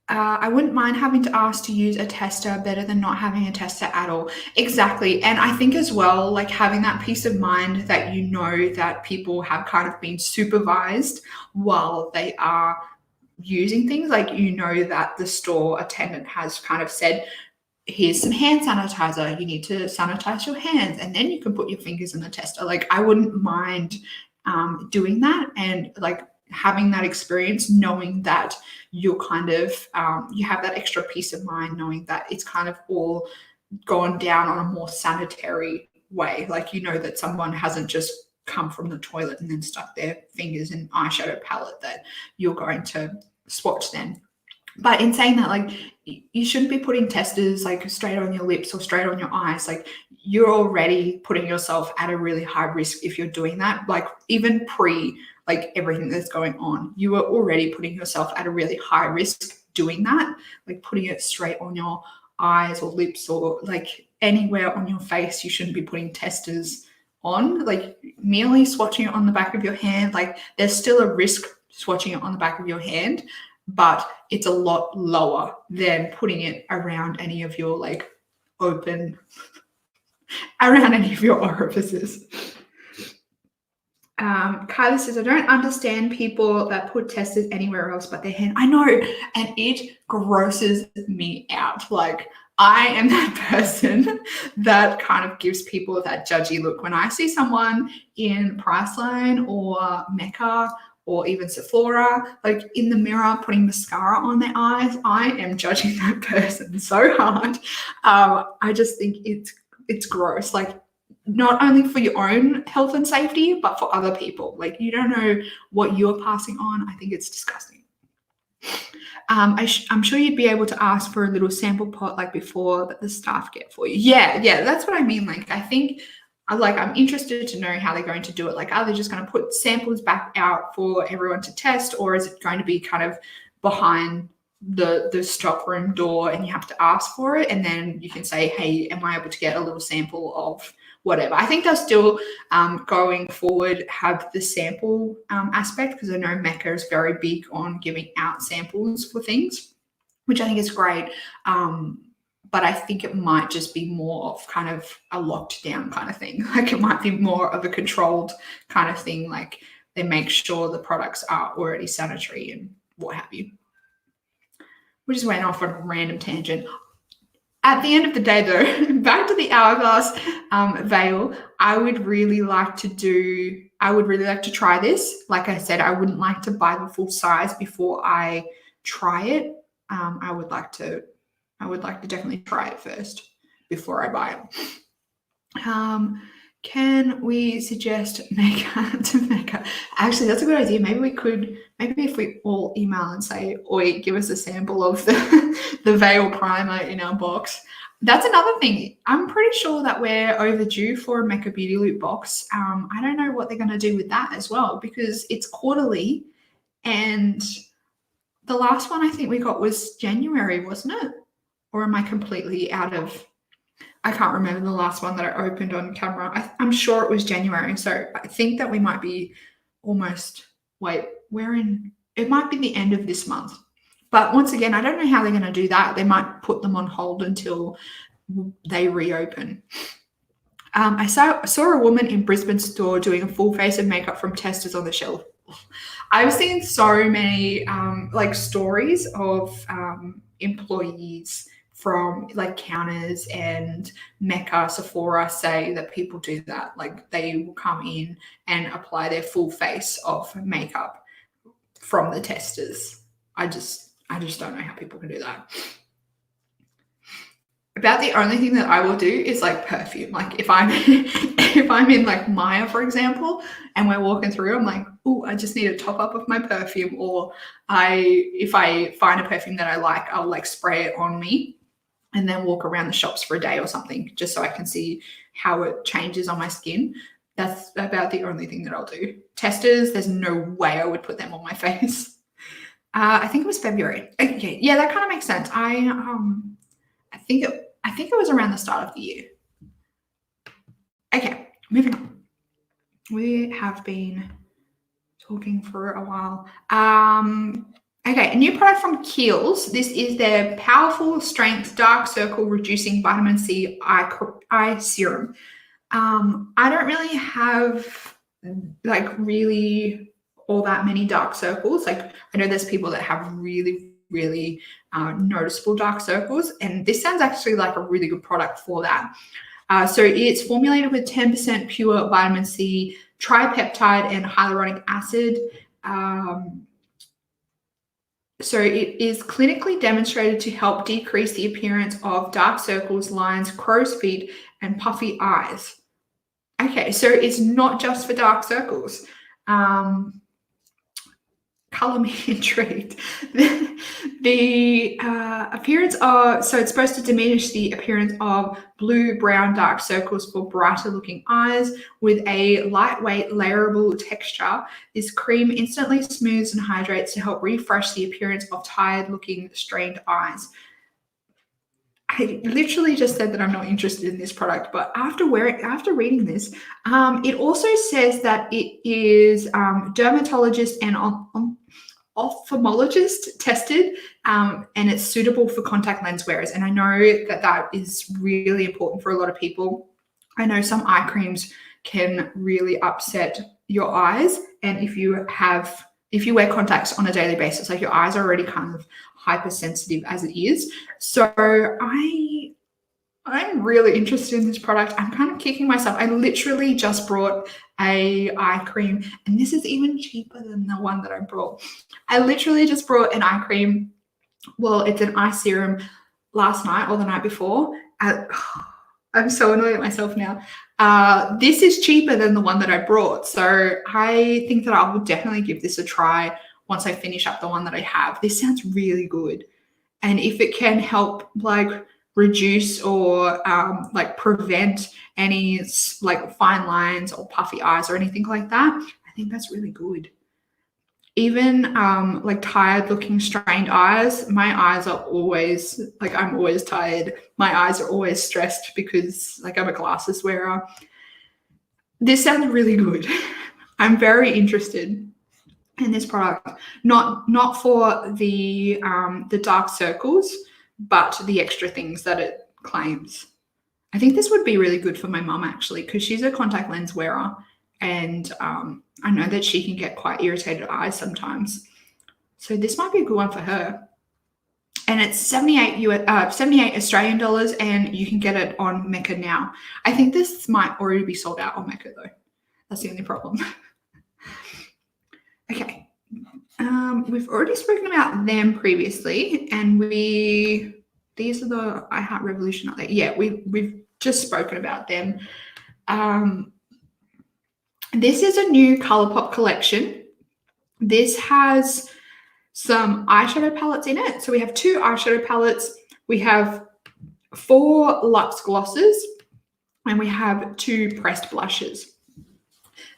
I wouldn't mind having to ask to use a tester, better than not having a tester at all. Exactly. And I think as well, like, having that peace of mind that you know that people have kind of been supervised while they are using things. Like, you know that the store attendant has kind of said, here's some hand sanitizer, you need to sanitize your hands, and then you can put your fingers in the tester. Like, I wouldn't mind doing that, and like having that experience, knowing that you're kind of you have that extra peace of mind, knowing that it's kind of all gone down on a more sanitary way. Like, you know that someone hasn't just come from the toilet and then stuck their fingers in eyeshadow palette that you're going to swatch then. But in saying that, like, you shouldn't be putting testers like straight on your lips or straight on your eyes. Like, you're already putting yourself at a really high risk if you're doing that. Like, even pre like everything that's going on, you are already putting yourself at a really high risk doing that. Like, putting it straight on your eyes or lips or like anywhere on your face, you shouldn't be putting testers on. Like, merely swatching it on the back of your hand, like, there's still a risk swatching it on the back of your hand, but it's a lot lower than putting it around any of your like around any of your orifices. Kylie says, I don't understand people that put testers anywhere else but their hand. I know, and it grosses me out. Like, I am that person that kind of gives people that judgy look. When I see someone in Priceline or Mecca or even Sephora, like in the mirror, putting mascara on their eyes, I am judging that person so hard. I just think it's gross. Like, not only for your own health and safety, but for other people. Like, you don't know what you're passing on. I think it's disgusting. I'm sure you'd be able to ask for a little sample pot like before that the staff get for you. Yeah, that's what I mean. Like, I think, I'm interested to know how they're going to do it. Like, are they just going to put samples back out for everyone to test, or is it going to be kind of behind the stockroom door and you have to ask for it, and then you can say, hey, am I able to get a little sample of whatever? I think they'll still going forward have the sample aspect, because I know Mecca is very big on giving out samples for things, which I think is great. but I think it might just be more of kind of a locked down kind of thing. Like it might be more of a controlled kind of thing. Like they make sure the products are already sanitary and what have you. We just went off on a random tangent. At the end of the day, though, back to the Hourglass veil, I would really like to try this. Like I said, I wouldn't like to buy the full size before I try it. I would like to definitely try it first before I buy it. Can we suggest maker to maker? Actually, that's a good idea. Maybe if we all email and say, "Oi, give us a sample of the veil primer in our box." That's another thing. I'm pretty sure that we're overdue for a Mecca Beauty Loop box. I don't know what they're going to do with that as well, because it's quarterly, and the last one I think we got was January, wasn't it? Or am I completely out of? I can't remember the last one that I opened on camera. I'm sure it was January. So I think that we might be almost, it might be the end of this month. But once again, I don't know how they're going to do that. They might put them on hold until they reopen. I saw a woman in Brisbane store doing a full face of makeup from testers on the shelf. I've seen so many stories of employees from like counters and Mecca, Sephora say that people do that. Like they will come in and apply their full face of makeup from the testers. I just don't know how people can do that. About the only thing that I will do is like perfume. Like if I'm in like Maya, for example, and we're walking through, I'm like, oh, I just need a top up of my perfume. Or if I find a perfume that I like, I'll like spray it on me and then walk around the shops for a day or something, just so I can see how it changes on my skin. That's about the only thing that I'll do. Testers, there's no way I would put them on my face. I think it was February. Okay, yeah, that kind of makes sense. I think it was around the start of the year. Okay, moving on. We have been talking for a while. Okay, a new product from Kiehl's. This is their Powerful Strength Dark Circle Reducing Vitamin C Eye Serum. I don't really have like really all that many dark circles. Like I know there's people that have really, really noticeable dark circles, and this sounds actually like a really good product for that. So it's formulated with 10% pure vitamin C, tripeptide, and hyaluronic acid. So it is clinically demonstrated to help decrease the appearance of dark circles, lines, crow's feet, and puffy eyes. Okay, so it's not just for dark circles. Color me intrigued. The appearance of, so it's supposed to diminish the appearance of blue, brown, dark circles for brighter looking eyes with a lightweight, layerable texture. This cream instantly smooths and hydrates to help refresh the appearance of tired looking, strained eyes. I literally just said that I'm not interested in this product, but after reading this, it also says that it is dermatologist and ophthalmologist tested, and it's suitable for contact lens wearers. And I know that is really important for a lot of people. I know some eye creams can really upset your eyes, and if you wear contacts on a daily basis, like your eyes are already kind of hypersensitive as it is. So I'm really interested in this product. I'm kind of kicking myself. I literally just brought a eye cream, and this is even cheaper than the one that I brought. I literally just brought an eye cream. Well, it's an eye serum last night or the night before. I'm so annoyed at myself now. This is cheaper than the one that I brought. So I think that I will definitely give this a try once I finish up the one that I have. This sounds really good. And if it can help like reduce or like prevent any like fine lines or puffy eyes or anything like that, I think that's really good. Even like tired looking strained eyes, my eyes are always like, I'm always tired. My eyes are always stressed because like I'm a glasses wearer. This sounds really good. I'm very interested in this product. Not for the dark circles, but the extra things that it claims. I think this would be really good for my mum, actually, because she's a contact lens wearer, and I know that she can get quite irritated eyes sometimes. So this might be a good one for her. And it's 78 Australian dollars, and you can get it on Mecca now. I think this might already be sold out on Mecca, though. That's the only problem. Okay. We've already spoken about them previously, and these are the I Heart Revolution. Yeah, we've just spoken about them. This is a new ColourPop collection. This has some eyeshadow palettes in it. So we have 2 eyeshadow palettes. We have 4 luxe glosses, and we have 2 pressed blushes.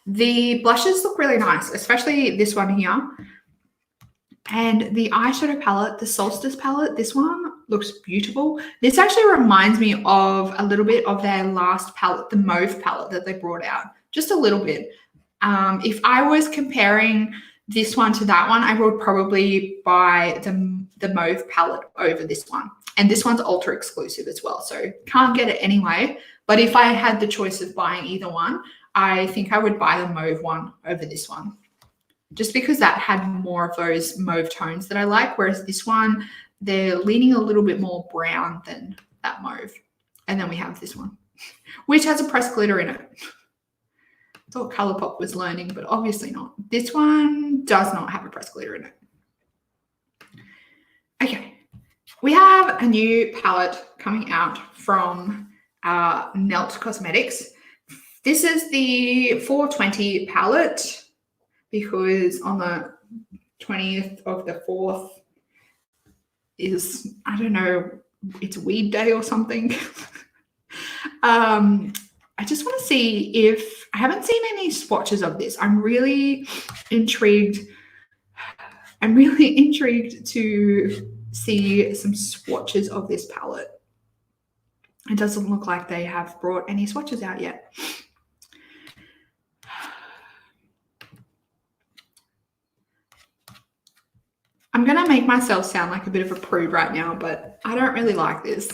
The blushes look really nice, especially this one here. And the eyeshadow palette, the Solstice palette, this one looks beautiful. This actually reminds me of a little bit of their last palette, the Mauve palette that they brought out, just a little bit. If I was comparing this one to that one, I would probably buy the Mauve palette over this one. And this one's ultra exclusive as well, so can't get it anyway. But if I had the choice of buying either one, I think I would buy the Mauve one over this one, just because that had more of those mauve tones that I like, whereas this one, they're leaning a little bit more brown than that mauve. And then we have this one, which has a pressed glitter in it. I thought ColourPop was learning, but obviously not. This one does not have a pressed glitter in it. Okay, we have a new palette coming out from Melt Cosmetics. This is the 420 palette, because on the 20th of the 4th is, I don't know, it's weed day or something. I just want to see if, I haven't seen any swatches of this. I'm really intrigued. I'm really intrigued to see some swatches of this palette. It doesn't look like they have brought any swatches out yet. I'm going to make myself sound like a bit of a prude right now, but I don't really like this.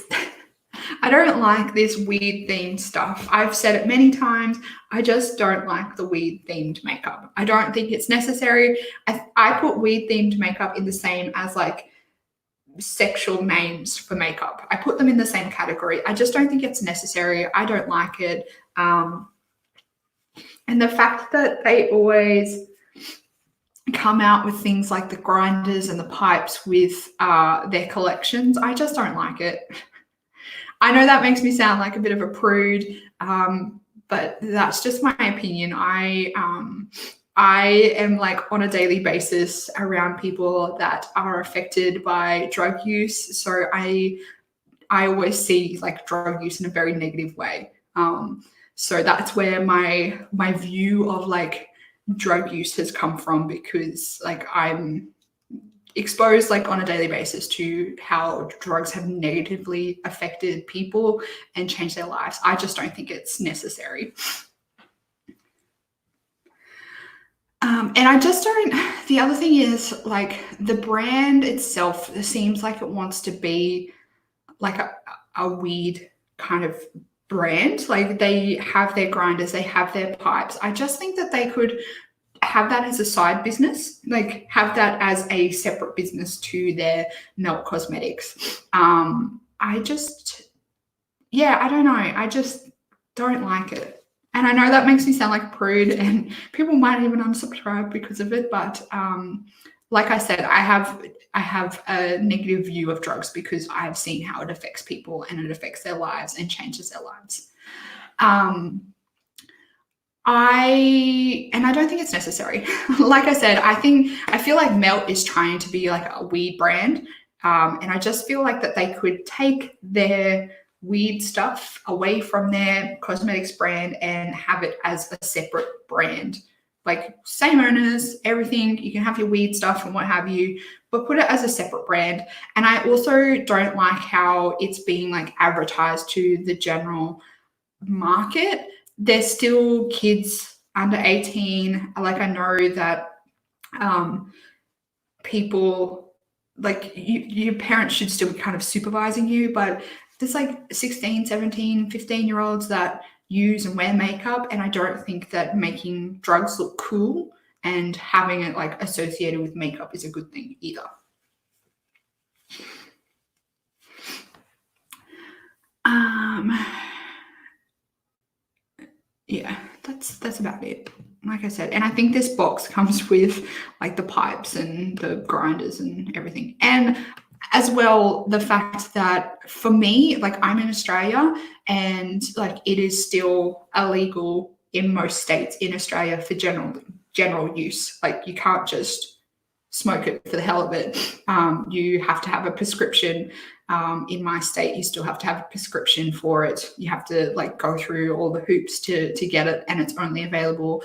I don't like this weird themed stuff. I've said it many times. I just don't like the weird themed makeup. I don't think it's necessary. I put weird themed makeup in the same as like sexual names for makeup. I put them in the same category. I just don't think it's necessary. I don't like it. And the fact that they always come out with things like the grinders and the pipes with their collections, I just don't like it. I know that makes me sound like a bit of a prude, but that's just my opinion. I am like on a daily basis around people that are affected by drug use. So I always see like drug use in a very negative way. So that's where my view of like drug use has come from, because like I'm exposed like on a daily basis to how drugs have negatively affected people and changed their lives. I just don't think it's necessary. And I just don't, the other thing is like the brand itself seems like it wants to be like a weird kind of brand. Like they have their grinders, they have their pipes. I just think that they could have that as a side business, like have that as a separate business to their Melt Cosmetics. I don't know. I just don't like it. And I know that makes me sound like a prude, and people might even unsubscribe because of it. But like I said, I have a negative view of drugs because I've seen how it affects people and it affects their lives and changes their lives. I don't think it's necessary. Like I said, I feel like Melt is trying to be like a weed brand. And I just feel like that they could take their weed stuff away from their cosmetics brand and have it as a separate brand. Like same owners, everything, you can have your weed stuff and what have you, but put it as a separate brand. And I also don't like how it's being like advertised to the general market. There's still kids under 18. Like I know that people like your parents should still be kind of supervising you, but there's like 16, 17, 15-year-olds that use and wear makeup, and I don't think that making drugs look cool and having it like associated with makeup is a good thing either. Yeah, that's about it. Like I said, and I think this box comes with like the pipes and the grinders and everything. And as well, the fact that for me, like I'm in Australia and like it is still illegal in most states in Australia for general use. Like you can't just smoke it for the hell of it. You have to have a prescription. In my state, you still have to have a prescription for it. You have to like go through all the hoops to get it, and it's only available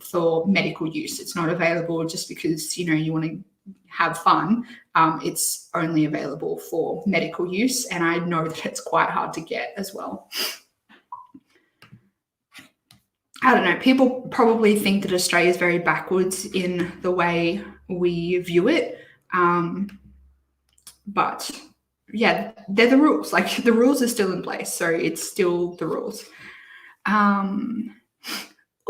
for medical use. It's not available just because you want to have fun. It's only available for medical use, and I know that it's quite hard to get as well. I don't know. People probably think that Australia is very backwards in the way we view it, but yeah, they're the rules. Like the rules are still in place, so it's still the rules.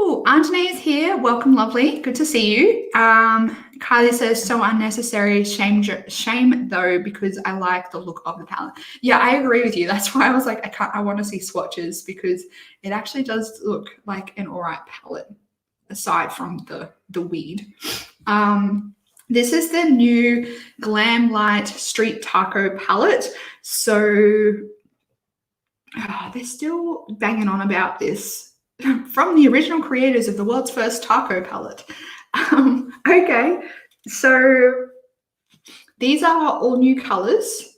Oh, Anjane is here. Welcome, lovely. Good to see you. Kylie says, so unnecessary. Shame though, because I like the look of the palette. Yeah, I agree with you. That's why I was like, I want to see swatches, because it actually does look like an all right palette, aside from the weed. This is the new Glam Light Street Taco palette. So they're still banging on about this. From the original creators of the world's first taco palette. Okay, so these are all new colors.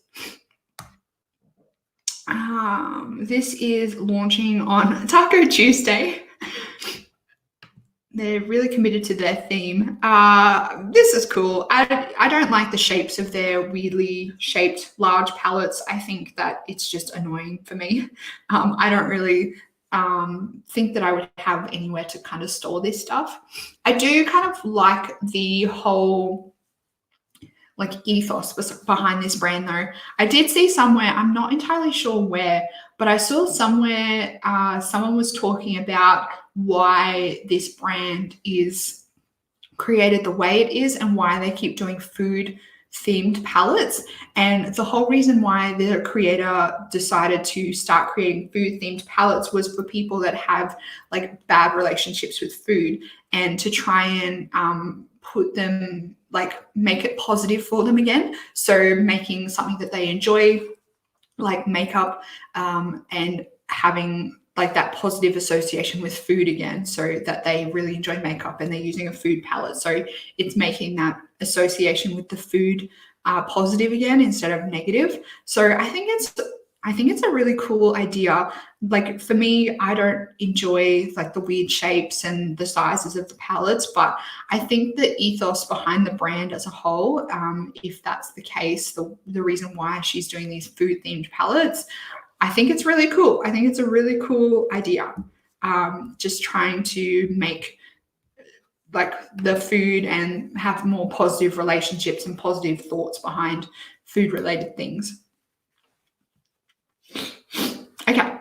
This is launching on Taco Tuesday. They're really committed to their theme. This is cool. I don't like the shapes of their weirdly shaped large palettes. I think that it's just annoying for me. I don't really think that I would have anywhere to kind of store this stuff. I do kind of like the whole like ethos behind this brand though. I did see somewhere, I'm not entirely sure where, but I saw somewhere someone was talking about why this brand is created the way it is and why they keep doing food themed palettes. And the whole reason why the creator decided to start creating food themed palettes was for people that have like bad relationships with food, and to try and put them, like make it positive for them again. So making something that they enjoy, like makeup, and having like that positive association with food again, so that they really enjoy makeup and they're using a food palette. So it's making that association with the food positive again instead of negative. So I think it's a really cool idea. Like for me, I don't enjoy like the weird shapes and the sizes of the palettes, but I think the ethos behind the brand as a whole, if that's the case, the reason why she's doing these food themed palettes, I think it's really cool. I think it's a really cool idea. Just trying to make like the food and have more positive relationships and positive thoughts behind food related things. Okay.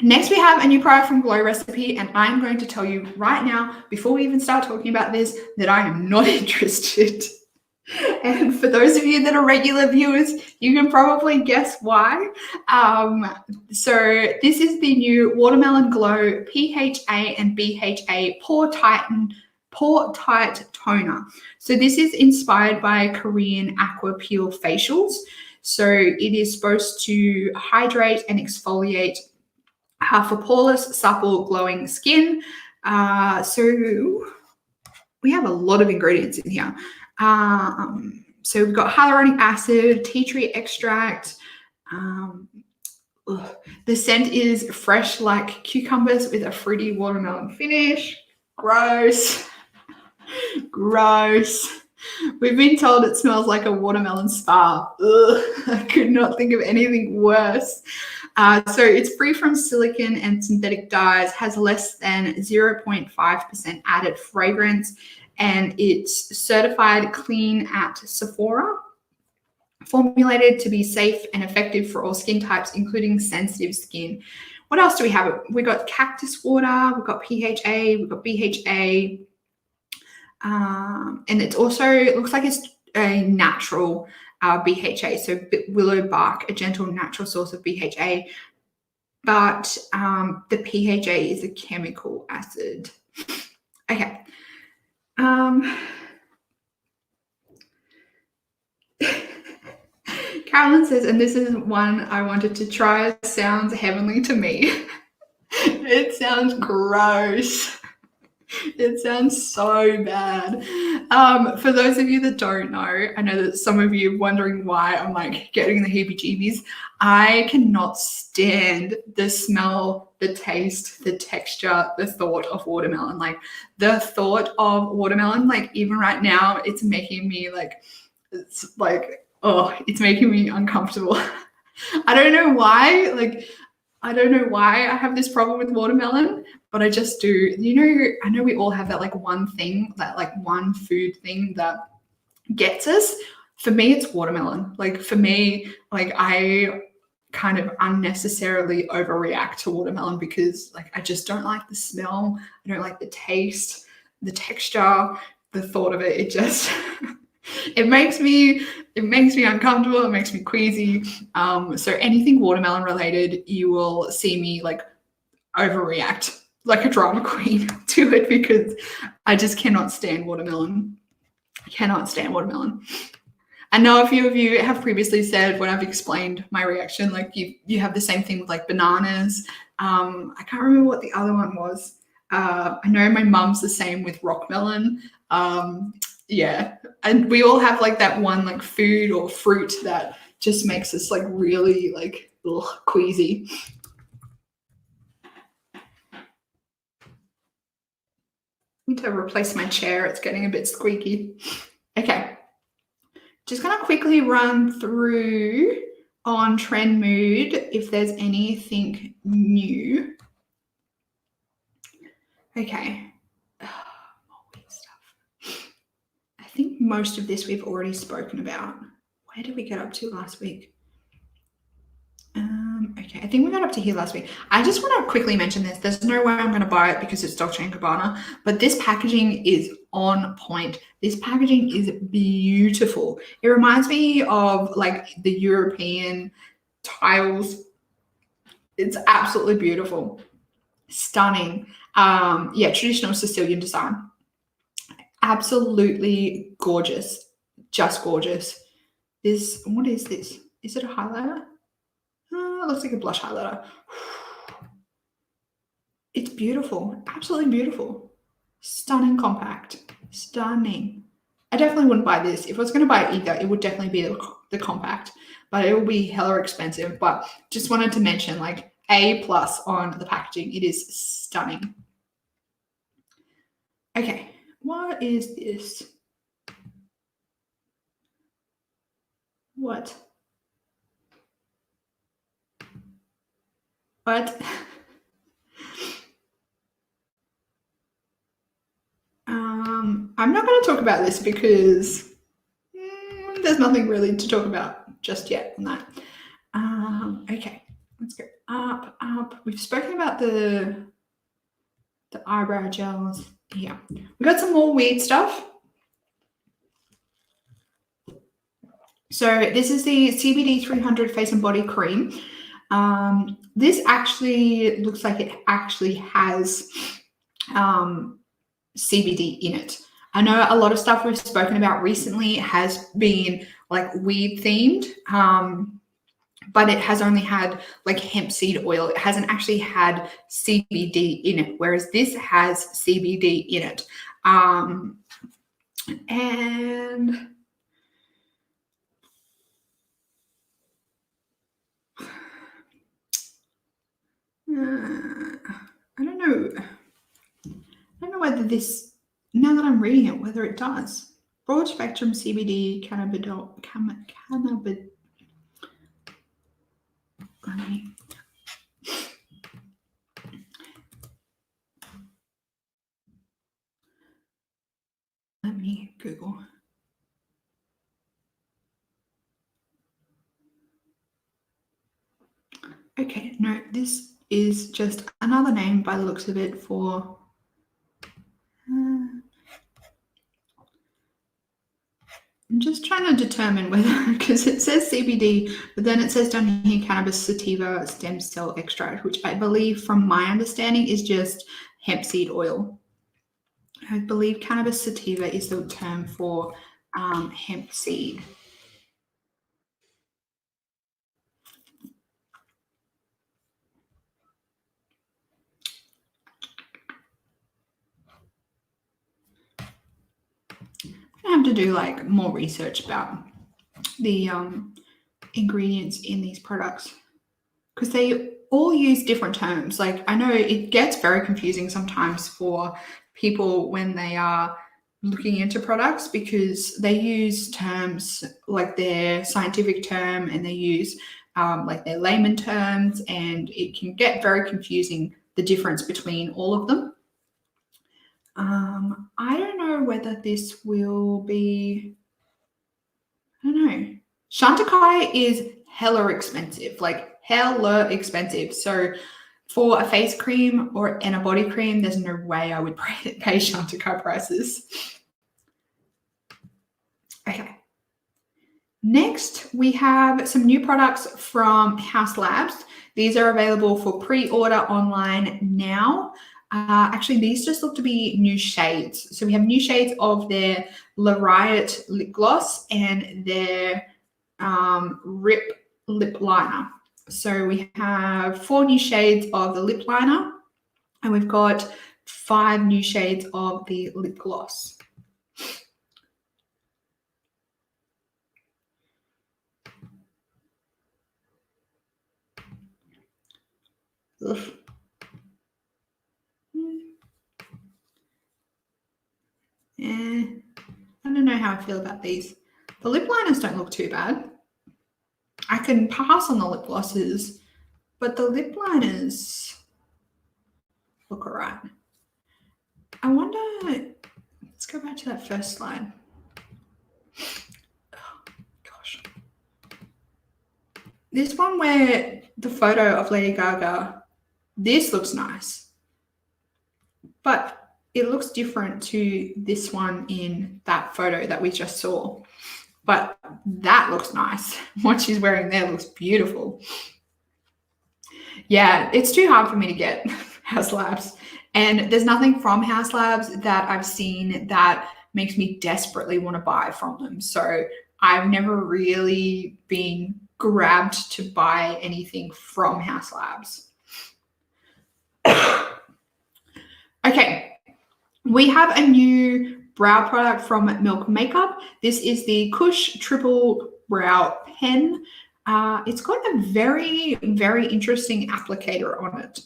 Next, we have a new product from Glow Recipe, and I'm going to tell you right now, before we even start talking about this, that I am not interested. And for those of you that are regular viewers, you can probably guess why. So this is the new Watermelon Glow PHA and BHA Pore Tight Toner. So this is inspired by Korean Aqua Peel facials. So it is supposed to hydrate and exfoliate for poreless, supple, glowing skin. So we have a lot of ingredients in here. So we've got hyaluronic acid, tea tree extract. The scent is fresh like cucumbers with a fruity watermelon finish. Gross. Gross. We've been told it smells like a watermelon spa. Ugh, I could not think of anything worse. So it's free from silicone and synthetic dyes, has less than 0.5% added fragrance, and it's certified clean at Sephora. formulated to be safe and effective for all skin types, including sensitive skin. What else do we have? We got cactus water, we've got PHA, we've got BHA, and it looks like it's a natural BHA, so willow bark, a gentle natural source of BHA, but the PHA is a chemical acid. Okay. Carolyn says, and this is one I wanted to try, sounds heavenly to me. It sounds gross. It sounds so bad. For those of you that don't know, I know that some of you are wondering why I'm like getting the heebie-jeebies. I cannot stand the smell, the taste, the texture, the thought of watermelon. Like the thought of watermelon, like even right now, it's making me it's making me uncomfortable. I don't know why. I don't know why I have this problem with watermelon, but I just do. You know, I know we all have that one thing, that one food thing that gets us. For me, it's watermelon. For me, I kind of unnecessarily overreact to watermelon because I just don't like the smell. I don't like the taste, the texture, the thought of it. It just it makes me uncomfortable. It makes me queasy. So anything watermelon related, you will see me overreact like a drama queen to it because I just cannot stand watermelon. I cannot stand watermelon. I know a few of you have previously said when I've explained my reaction, you have the same thing with bananas. I can't remember what the other one was. I know my mum's the same with rock melon. Yeah, and we all have that one food or fruit that just makes us really queasy. I need to replace my chair. It's getting a bit squeaky. Okay, just gonna quickly run through on Trend Mood if there's anything new. Okay. I think most of this we've already spoken about. Where did we get up to last week? Okay, I think we got up to here last week. I just want to quickly mention this. There's no way I'm going to buy it because it's Dolce & Gabbana, but this packaging is on point. This packaging is beautiful. It reminds me of the European tiles. It's absolutely beautiful. Stunning. Yeah, traditional Sicilian design. Absolutely gorgeous. Just gorgeous. What is this? Is it a highlighter? It looks like a blush highlighter. It's beautiful. Absolutely beautiful. Stunning compact. Stunning. I definitely wouldn't buy this. If I was going to buy it either, it would definitely be the compact, but it will be hella expensive. But just wanted to mention A+ on the packaging. It is stunning. Okay, what is this? What? I'm not going to talk about this because there's nothing really to talk about just yet on that. Okay, let's go up. We've spoken about the eyebrow gels. Yeah, we got some more weird stuff. So this is the CBD 300 Face and Body Cream. This actually looks like it actually has CBD in it. I know a lot of stuff we've spoken about recently has been weed themed, but it has only had hemp seed oil. It hasn't actually had CBD in it, whereas this has CBD in it. And I don't know. I don't know whether this, now that I'm reading it, whether it does. Broad spectrum CBD cannabidol. Let me Google. Okay, no, this is just another name by the looks of it for... I'm just trying to determine whether, because it says CBD, but then it says down here cannabis sativa stem cell extract, which I believe from my understanding is just hemp seed oil. I believe cannabis sativa is the term for hemp seed. I have to do like more research about the ingredients in these products, because they all use different terms. Like, I know it gets very confusing sometimes for people when they are looking into products, because they use terms like their scientific term and they use like their layman terms, and it can get very confusing, the difference between all of them. I don't know whether this will be, I don't know. Chantecaille is hella expensive, like hella expensive. So for a face cream and a body cream, there's no way I would pay Chantecaille prices. Okay. Next, we have some new products from Haus Labs. These are available for pre-order online now. Actually, these just look to be new shades. So we have new shades of their Riot lip gloss and their Rip lip liner. So we have 4 new shades of the lip liner, and we've got 5 new shades of the lip gloss. Ugh. I don't know how I feel about these. The lip liners don't look too bad. I can pass on the lip glosses, but the lip liners look all right. I wonder, let's go back to that first slide. Oh, gosh. This one where the photo of Lady Gaga, this looks nice, but it looks different to this one in that photo that we just saw. But that looks nice. What she's wearing there looks beautiful. Yeah, it's too hard for me to get Haus Labs. And there's nothing from Haus Labs that I've seen that makes me desperately want to buy from them. So I've never really been grabbed to buy anything from Haus Labs. Okay, we have a new brow product from Milk Makeup. This is the Kush Triple Brow Pen. It's got a very, very interesting applicator on it.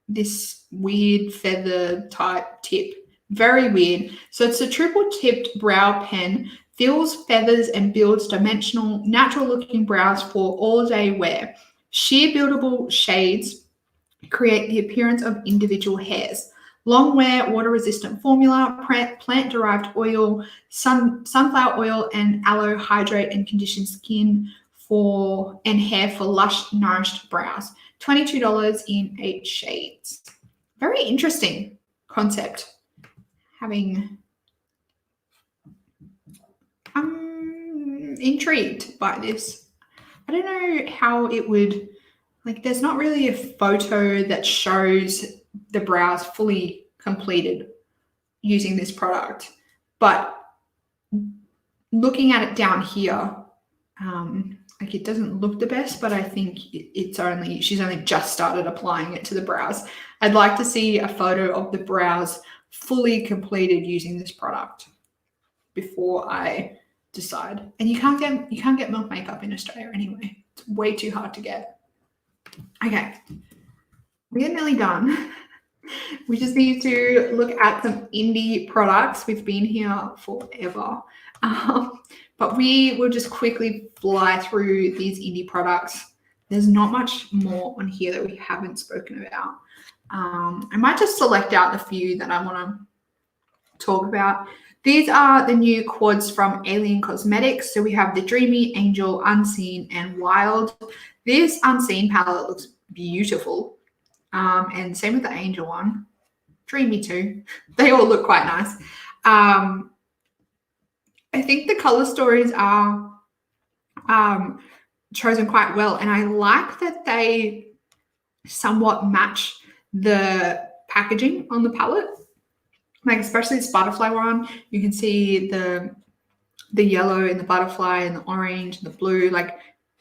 This weird feather type tip. Very weird. So it's a triple tipped brow pen, fills feathers and builds dimensional, natural looking brows for all day wear. Sheer buildable shades create the appearance of individual hairs. Long wear, water-resistant formula, plant-derived oil, sunflower oil, and aloe hydrate and condition skin and hair for lush, nourished brows. $22 in 8 shades. Very interesting concept. I'm intrigued by this. I don't know how it would, like, there's not really a photo that shows the brows fully completed using this product, but looking at it down here, like, it doesn't look the best, but I think she's only just started applying it to the brows. I'd like to see a photo of the brows fully completed using this product before I decide. And you can't get Milk Makeup in Australia anyway. It's way too hard to get. Okay, we're nearly done. We just need to look at some indie products. We've been here forever. But we will just quickly fly through these indie products. There's not much more on here that we haven't spoken about. I might just select out a few that I want to talk about. These are the new quads from Alien Cosmetics. So we have the Dreamy, Angel, Unseen, and Wild. This Unseen palette looks beautiful. And same with the Angel one. Dreamy too. They all look quite nice. I think the color stories are chosen quite well. And I like that they somewhat match the packaging on the palette. Like especially this butterfly one, you can see the yellow and the butterfly and the orange and the blue. Like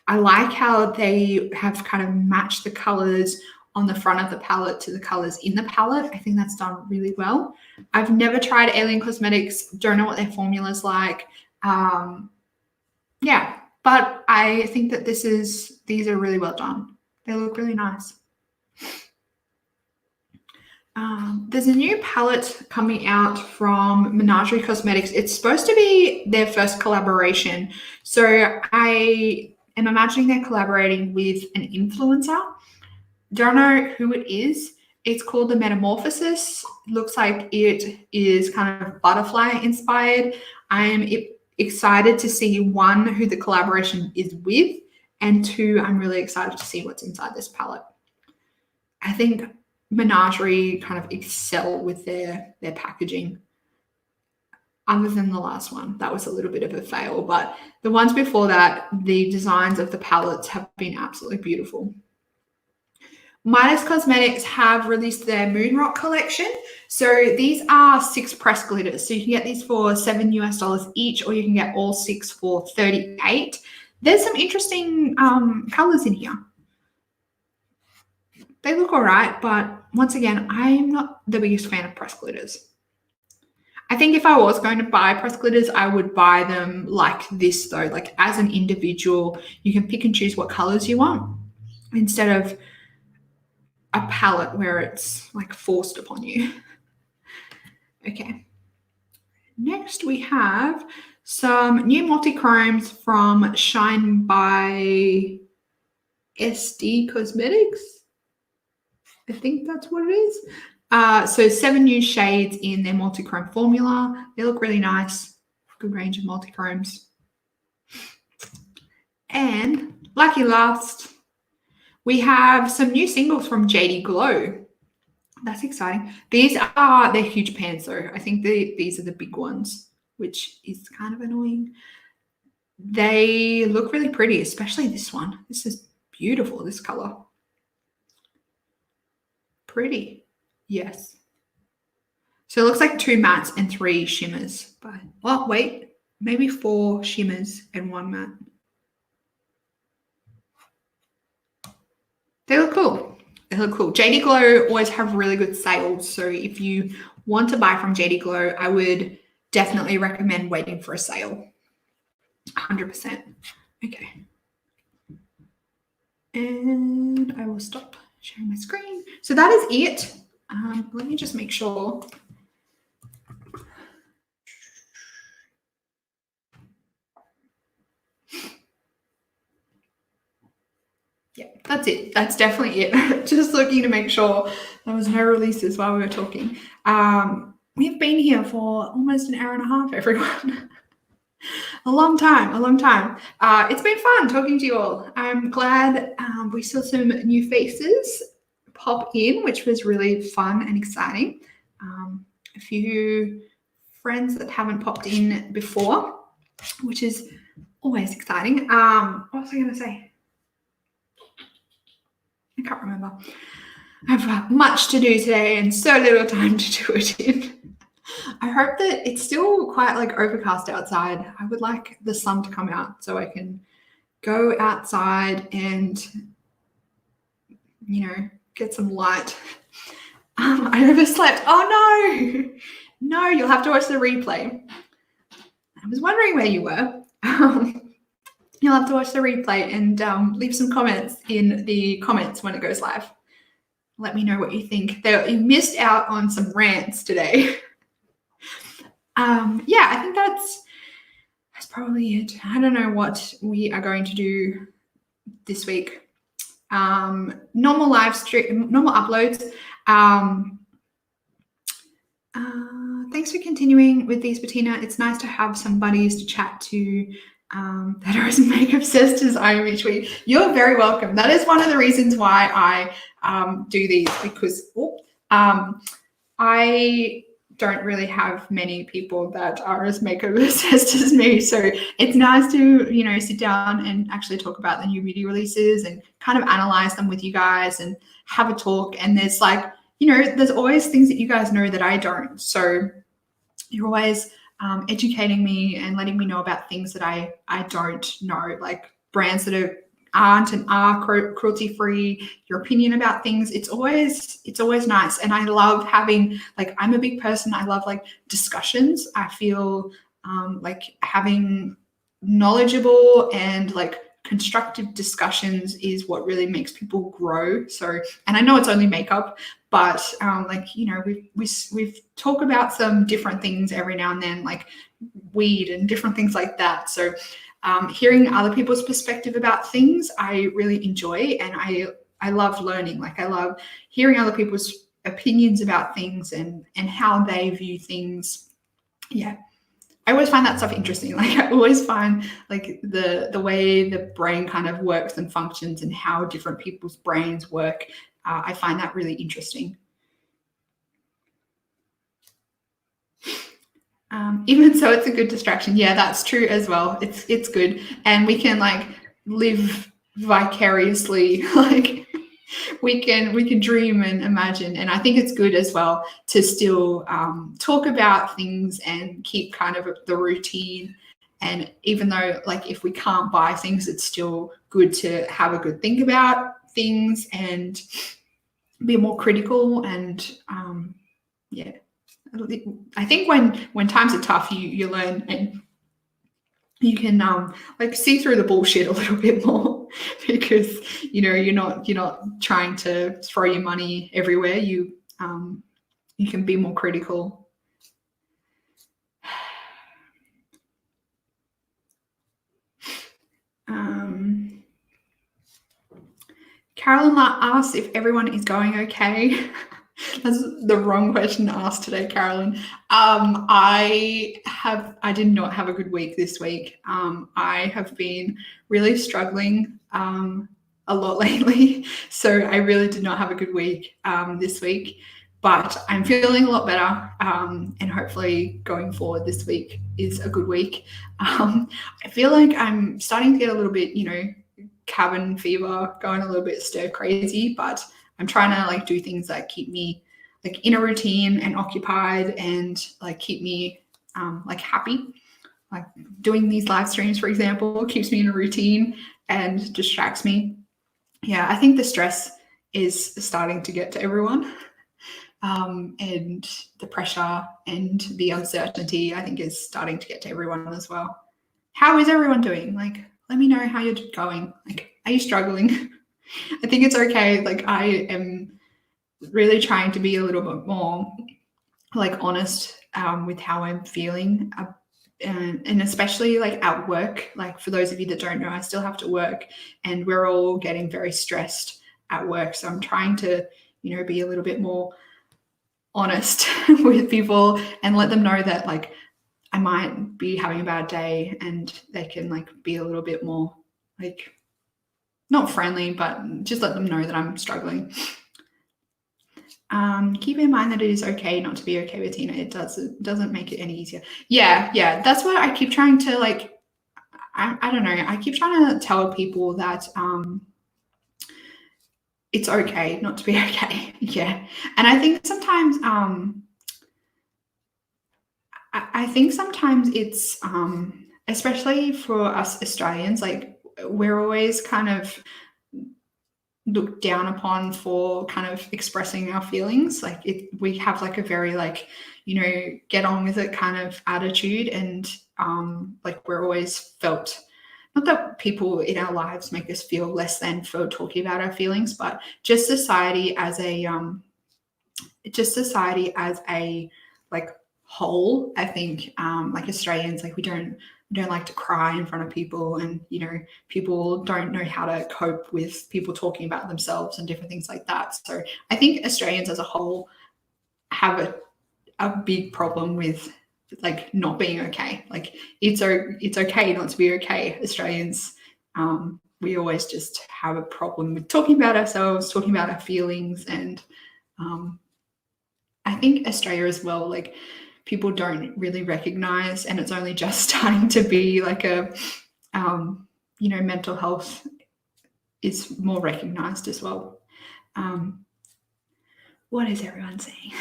I like how they have kind of matched the colors on the front of the palette to the colors in the palette. I think that's done really well. I've never tried Alien Cosmetics, don't know what their formula is like. Yeah, but I think that these are really well done. They look really nice. There's a new palette coming out from Menagerie Cosmetics. It's supposed to be their first collaboration. So I am imagining they're collaborating with an influencer. Don't know who it is. It's called the Metamorphosis. It looks like it is kind of butterfly inspired. I am excited to see, one, who the collaboration is with, and two, I'm really excited to see what's inside this palette. I think Menagerie kind of excel with their packaging. Other than the last one, that was a little bit of a fail, but the ones before that, the designs of the palettes have been absolutely beautiful. Midas Cosmetics have released their Moon Rock collection. So these are 6 press glitters. So you can get these for $7 US each, or you can get all 6 for $38. There's some interesting colors in here. They look all right, but once again, I'm not the biggest fan of press glitters. I think if I was going to buy press glitters, I would buy them like this though. Like as an individual, you can pick and choose what colors you want instead of a palette where it's like forced upon you. Okay. Next we have some new multi-chromes from Shine by SD Cosmetics. I think that's what it is. So 7 new shades in their multi-chrome formula. They look really nice. Good range of multi-chromes. And lucky last, we have some new singles from JD Glow. That's exciting. These are, they're huge pans though. I think these are the big ones, which is kind of annoying. They look really pretty, especially this one. This is beautiful, this color. Pretty, yes. So it looks like 2 mattes and 3 shimmers. But, well, wait, maybe 4 shimmers and 1 matte. They look cool. They look cool. JD Glow always have really good sales. So if you want to buy from JD Glow, I would definitely recommend waiting for a sale. 100%. Okay. And I will stop sharing my screen. So that is it. Let me just make sure. Yeah, that's it. That's definitely it. Just looking to make sure there was no releases while we were talking. We've been here for almost an hour and a half, everyone. A long time. It's been fun talking to you all. I'm glad we saw some new faces pop in, which was really fun and exciting. A few friends that haven't popped in before, which is always exciting. What was I going to say? I can't remember. I have much to do today and so little time to do it in. I hope that it's still quite like overcast outside. I would like the sun to come out so I can go outside and, you know, get some light. I overslept. Oh no. No, you'll have to watch the replay. I was wondering where you were. You'll have to watch the replay and leave some comments in the comments when it goes live. Let me know what you think. You missed out on some rants today. Yeah, I think that's probably it. I don't know what we are going to do this week. Normal live stream, normal uploads. Thanks for continuing with these, Bettina. It's nice to have some buddies to chat to that are as makeup obsessed as I am each week. You're very welcome. That is one of the reasons why I do these, because I don't really have many people that are as makeup obsessed as me. So it's nice to, sit down and actually talk about the new beauty releases and kind of analyze them with you guys and have a talk. And there's there's always things that you guys know that I don't. So you're always educating me and letting me know about things that I don't know, like brands that aren't and are cruelty free, your opinion about things. It's always nice. And I love having, I'm a big person. I love discussions. I feel like having knowledgeable and constructive discussions is what really makes people grow. So, and I know it's only makeup, but we've talked about some different things every now and then, like weed and different things like that. So hearing other people's perspective about things, I really enjoy, and I love learning. I love hearing other people's opinions about things and how they view things. Yeah. I always find that stuff interesting. I always find the way the brain kind of works and functions and how different people's brains work. I find that really interesting. Even so, it's a good distraction. Yeah, that's true as well. It's good, and we can live vicariously. We can dream and imagine, and I think it's good as well to still talk about things and keep kind of the routine. And even though if we can't buy things, it's still good to have a good think about things and be more critical. And yeah, I think when times are tough, you learn and you can see through the bullshit a little bit more, because you're not trying to throw your money everywhere. You can be more critical. Carolyn asks if everyone is going okay. That's the wrong question to ask today, Carolyn. I did not have a good week this week. I have been really struggling a lot lately, so I really did not have a good week this week. But I'm feeling a lot better, and hopefully going forward this week is a good week. I feel like I'm starting to get a little bit, cabin fever, going a little bit stir crazy, but I'm trying to do things that keep me in a routine and occupied, and keep me happy. Doing these live streams, for example, keeps me in a routine and distracts me. Yeah, I think the stress is starting to get to everyone. And the pressure and the uncertainty, I think, is starting to get to everyone as well. How is everyone doing? Let me know how you're going. Are you struggling? I think it's okay. I am really trying to be a little bit more honest with how I'm feeling, and especially at work. For those of you that don't know, I still have to work, and we're all getting very stressed at work. So I'm trying to be a little bit more honest with people and let them know that I might be having a bad day, and they can be a little bit more not friendly, but just let them know that I'm struggling. Keep in mind that it is okay not to be okay, Bettina. It doesn't make it any easier. Yeah. That's what I keep trying to I don't know. I keep trying to tell people that it's okay not to be okay. Yeah. And I think sometimes I think sometimes it's especially for us Australians, we're always kind of looked down upon for kind of expressing our feelings. We have a very get on with it kind of attitude, and we're always felt, not that people in our lives make us feel less than for talking about our feelings, but just society as a whole. I think Australians, we don't like to cry in front of people, and people don't know how to cope with people talking about themselves and different things like that. So I think Australians as a whole have a big problem with like not being okay. Like it's okay not to be okay. Australians, we always just have a problem with talking about ourselves, talking about our feelings, and I think Australia as well, like people don't really recognize, and it's only just starting to be like a, mental health is more recognized as well. What is everyone saying?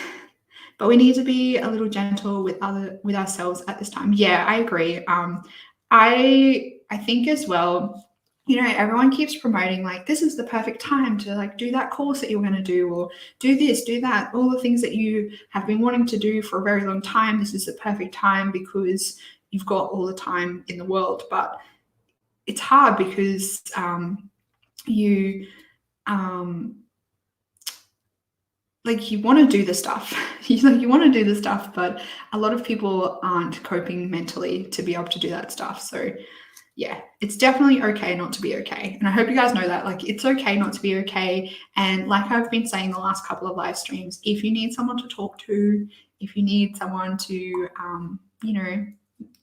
But we need to be a little gentle with ourselves at this time. Yeah, I agree. I think as well, everyone keeps promoting like this is the perfect time to like do that course that you're going to do, or do this, do that, all the things that you have been wanting to do for a very long time. This is the perfect time because you've got all the time in the world. But it's hard because you like you want to do the stuff, you want to do the stuff, but a lot of people aren't coping mentally to be able to do that stuff. So yeah, it's definitely okay not to be okay. And I hope you guys know that, like, it's okay not to be okay. And like I've been saying the last couple of live streams, if you need someone to talk to, if you need someone to,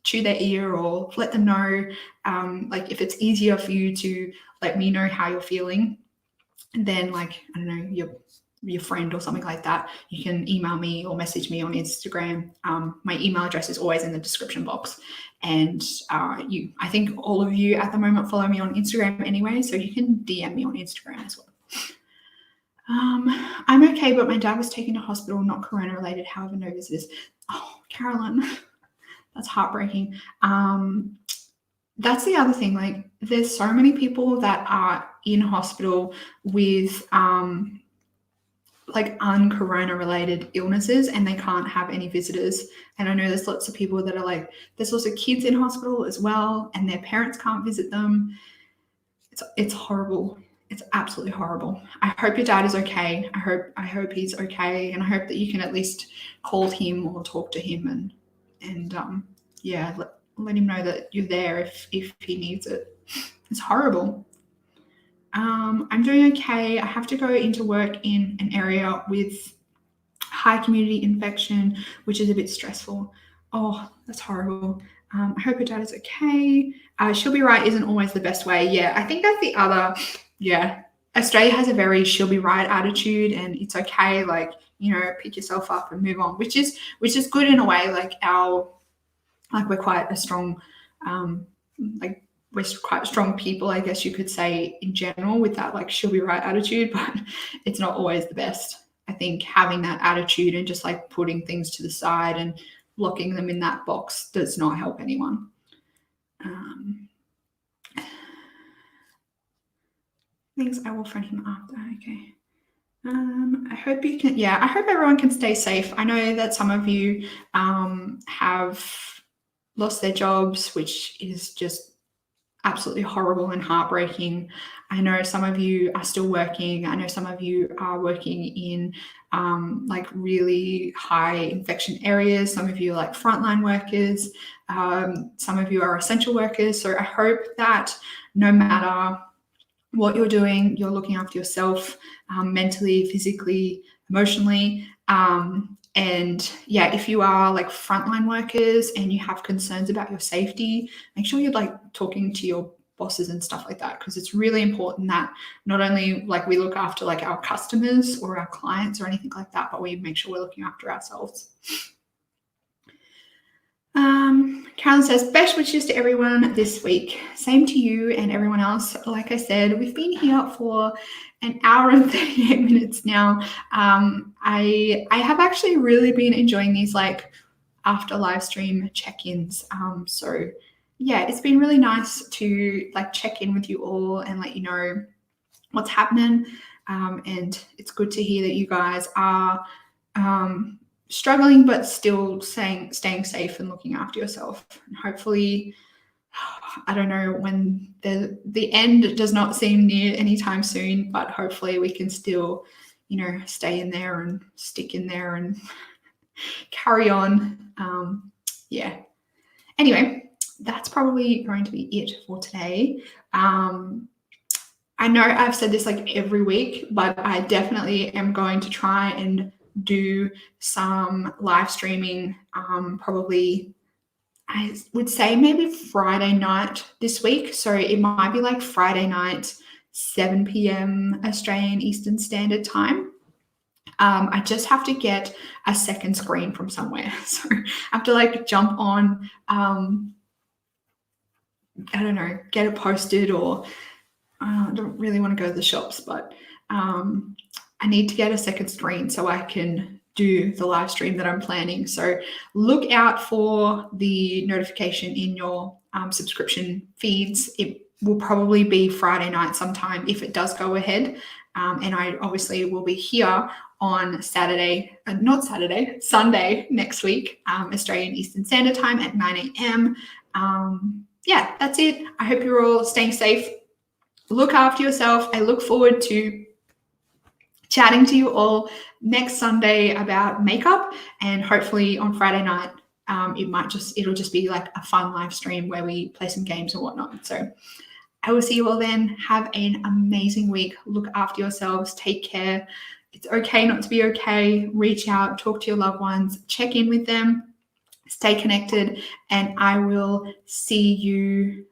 chew their ear or let them know, like if it's easier for you to let me know how you're feeling, then like, I don't know, your friend or something like that, you can email me or message me on Instagram. My email address is always in the description box. And I think all of you at the moment follow me on Instagram anyway, so you can DM me on Instagram as well. I'm okay, but my dad was taken to hospital, not corona related, however, no visitors. Oh, Carolyn, that's heartbreaking. That's the other thing, like there's so many people that are in hospital with like un-corona related illnesses and they can't have any visitors. And I know there's lots of people that are like, there's also kids in hospital as well and their parents can't visit them. It's horrible. It's absolutely horrible. I hope your dad is okay. I hope he's okay, and I hope that you can at least call him or talk to him and let him know that you're there if he needs it. It's horrible. I'm doing okay. I have to go into work in an area with high community infection, which is a bit stressful. Oh, that's horrible. I hope your dad is okay. She'll be right isn't always the best way. Yeah, I think that's the other. Yeah, Australia has a very she'll be right attitude, and it's okay. Like, pick yourself up and move on, which is good in a way. Like we're quite a strong, we're quite strong people, I guess you could say, in general, with that like she'll be right attitude, but it's not always the best. I think having that attitude and just like putting things to the side and locking them in that box does not help anyone. Things I will friend him after. Okay. I hope you can. Yeah, I hope everyone can stay safe. I know that some of you have lost their jobs, which is just absolutely horrible and heartbreaking. I know some of you are still working. I know some of you are working in like really high infection areas. Some of you are like frontline workers. Some of you are essential workers. So I hope that no matter what you're doing, you're looking after yourself mentally, physically, emotionally. And yeah, if you are like frontline workers and you have concerns about your safety, make sure you're like talking to your bosses and stuff like that, because it's really important that not only like we look after like our customers or our clients or anything like that, but we make sure we're looking after ourselves. Carolyn says, best wishes to everyone this week. Same to you and everyone else. Like I said, we've been here for an hour and 38 minutes now. I have actually really been enjoying these like after live stream check-ins. So yeah, it's been really nice to like check in with you all and let you know what's happening. And it's good to hear that you guys are struggling but still staying safe and looking after yourself. And hopefully, I don't know when the end does not seem near anytime soon, but hopefully we can still, stay in there and stick in there and carry on. Yeah. Anyway, that's probably going to be it for today. I know I've said this like every week, but I definitely am going to try and do some live streaming, probably, I would say maybe Friday night this week. So it might be like Friday night, 7 p.m. Australian Eastern Standard Time. I just have to get a second screen from somewhere. So I have to like jump on, I don't know, get it posted, or I don't really want to go to the shops, but I need to get a second screen so I can do the live stream that I'm planning. So look out for the notification in your subscription feeds. It will probably be Friday night sometime if it does go ahead. And I obviously will be here on Sunday next week, Australian Eastern Standard Time at 9 a.m. Yeah, that's it. I hope you're all staying safe. Look after yourself. I look forward to chatting to you all next Sunday about makeup, and hopefully on Friday night, it'll just be like a fun live stream where we play some games and whatnot. So I will see you all then. Have an amazing week. Look after yourselves. Take care. It's okay not to be okay. Reach out, talk to your loved ones, check in with them, stay connected, and I will see you.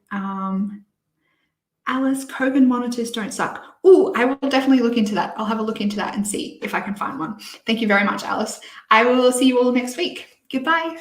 Alice, Kogan monitors don't suck. Oh, I will definitely look into that. I'll have a look into that and see if I can find one. Thank you very much, Alice. I will see you all next week. Goodbye.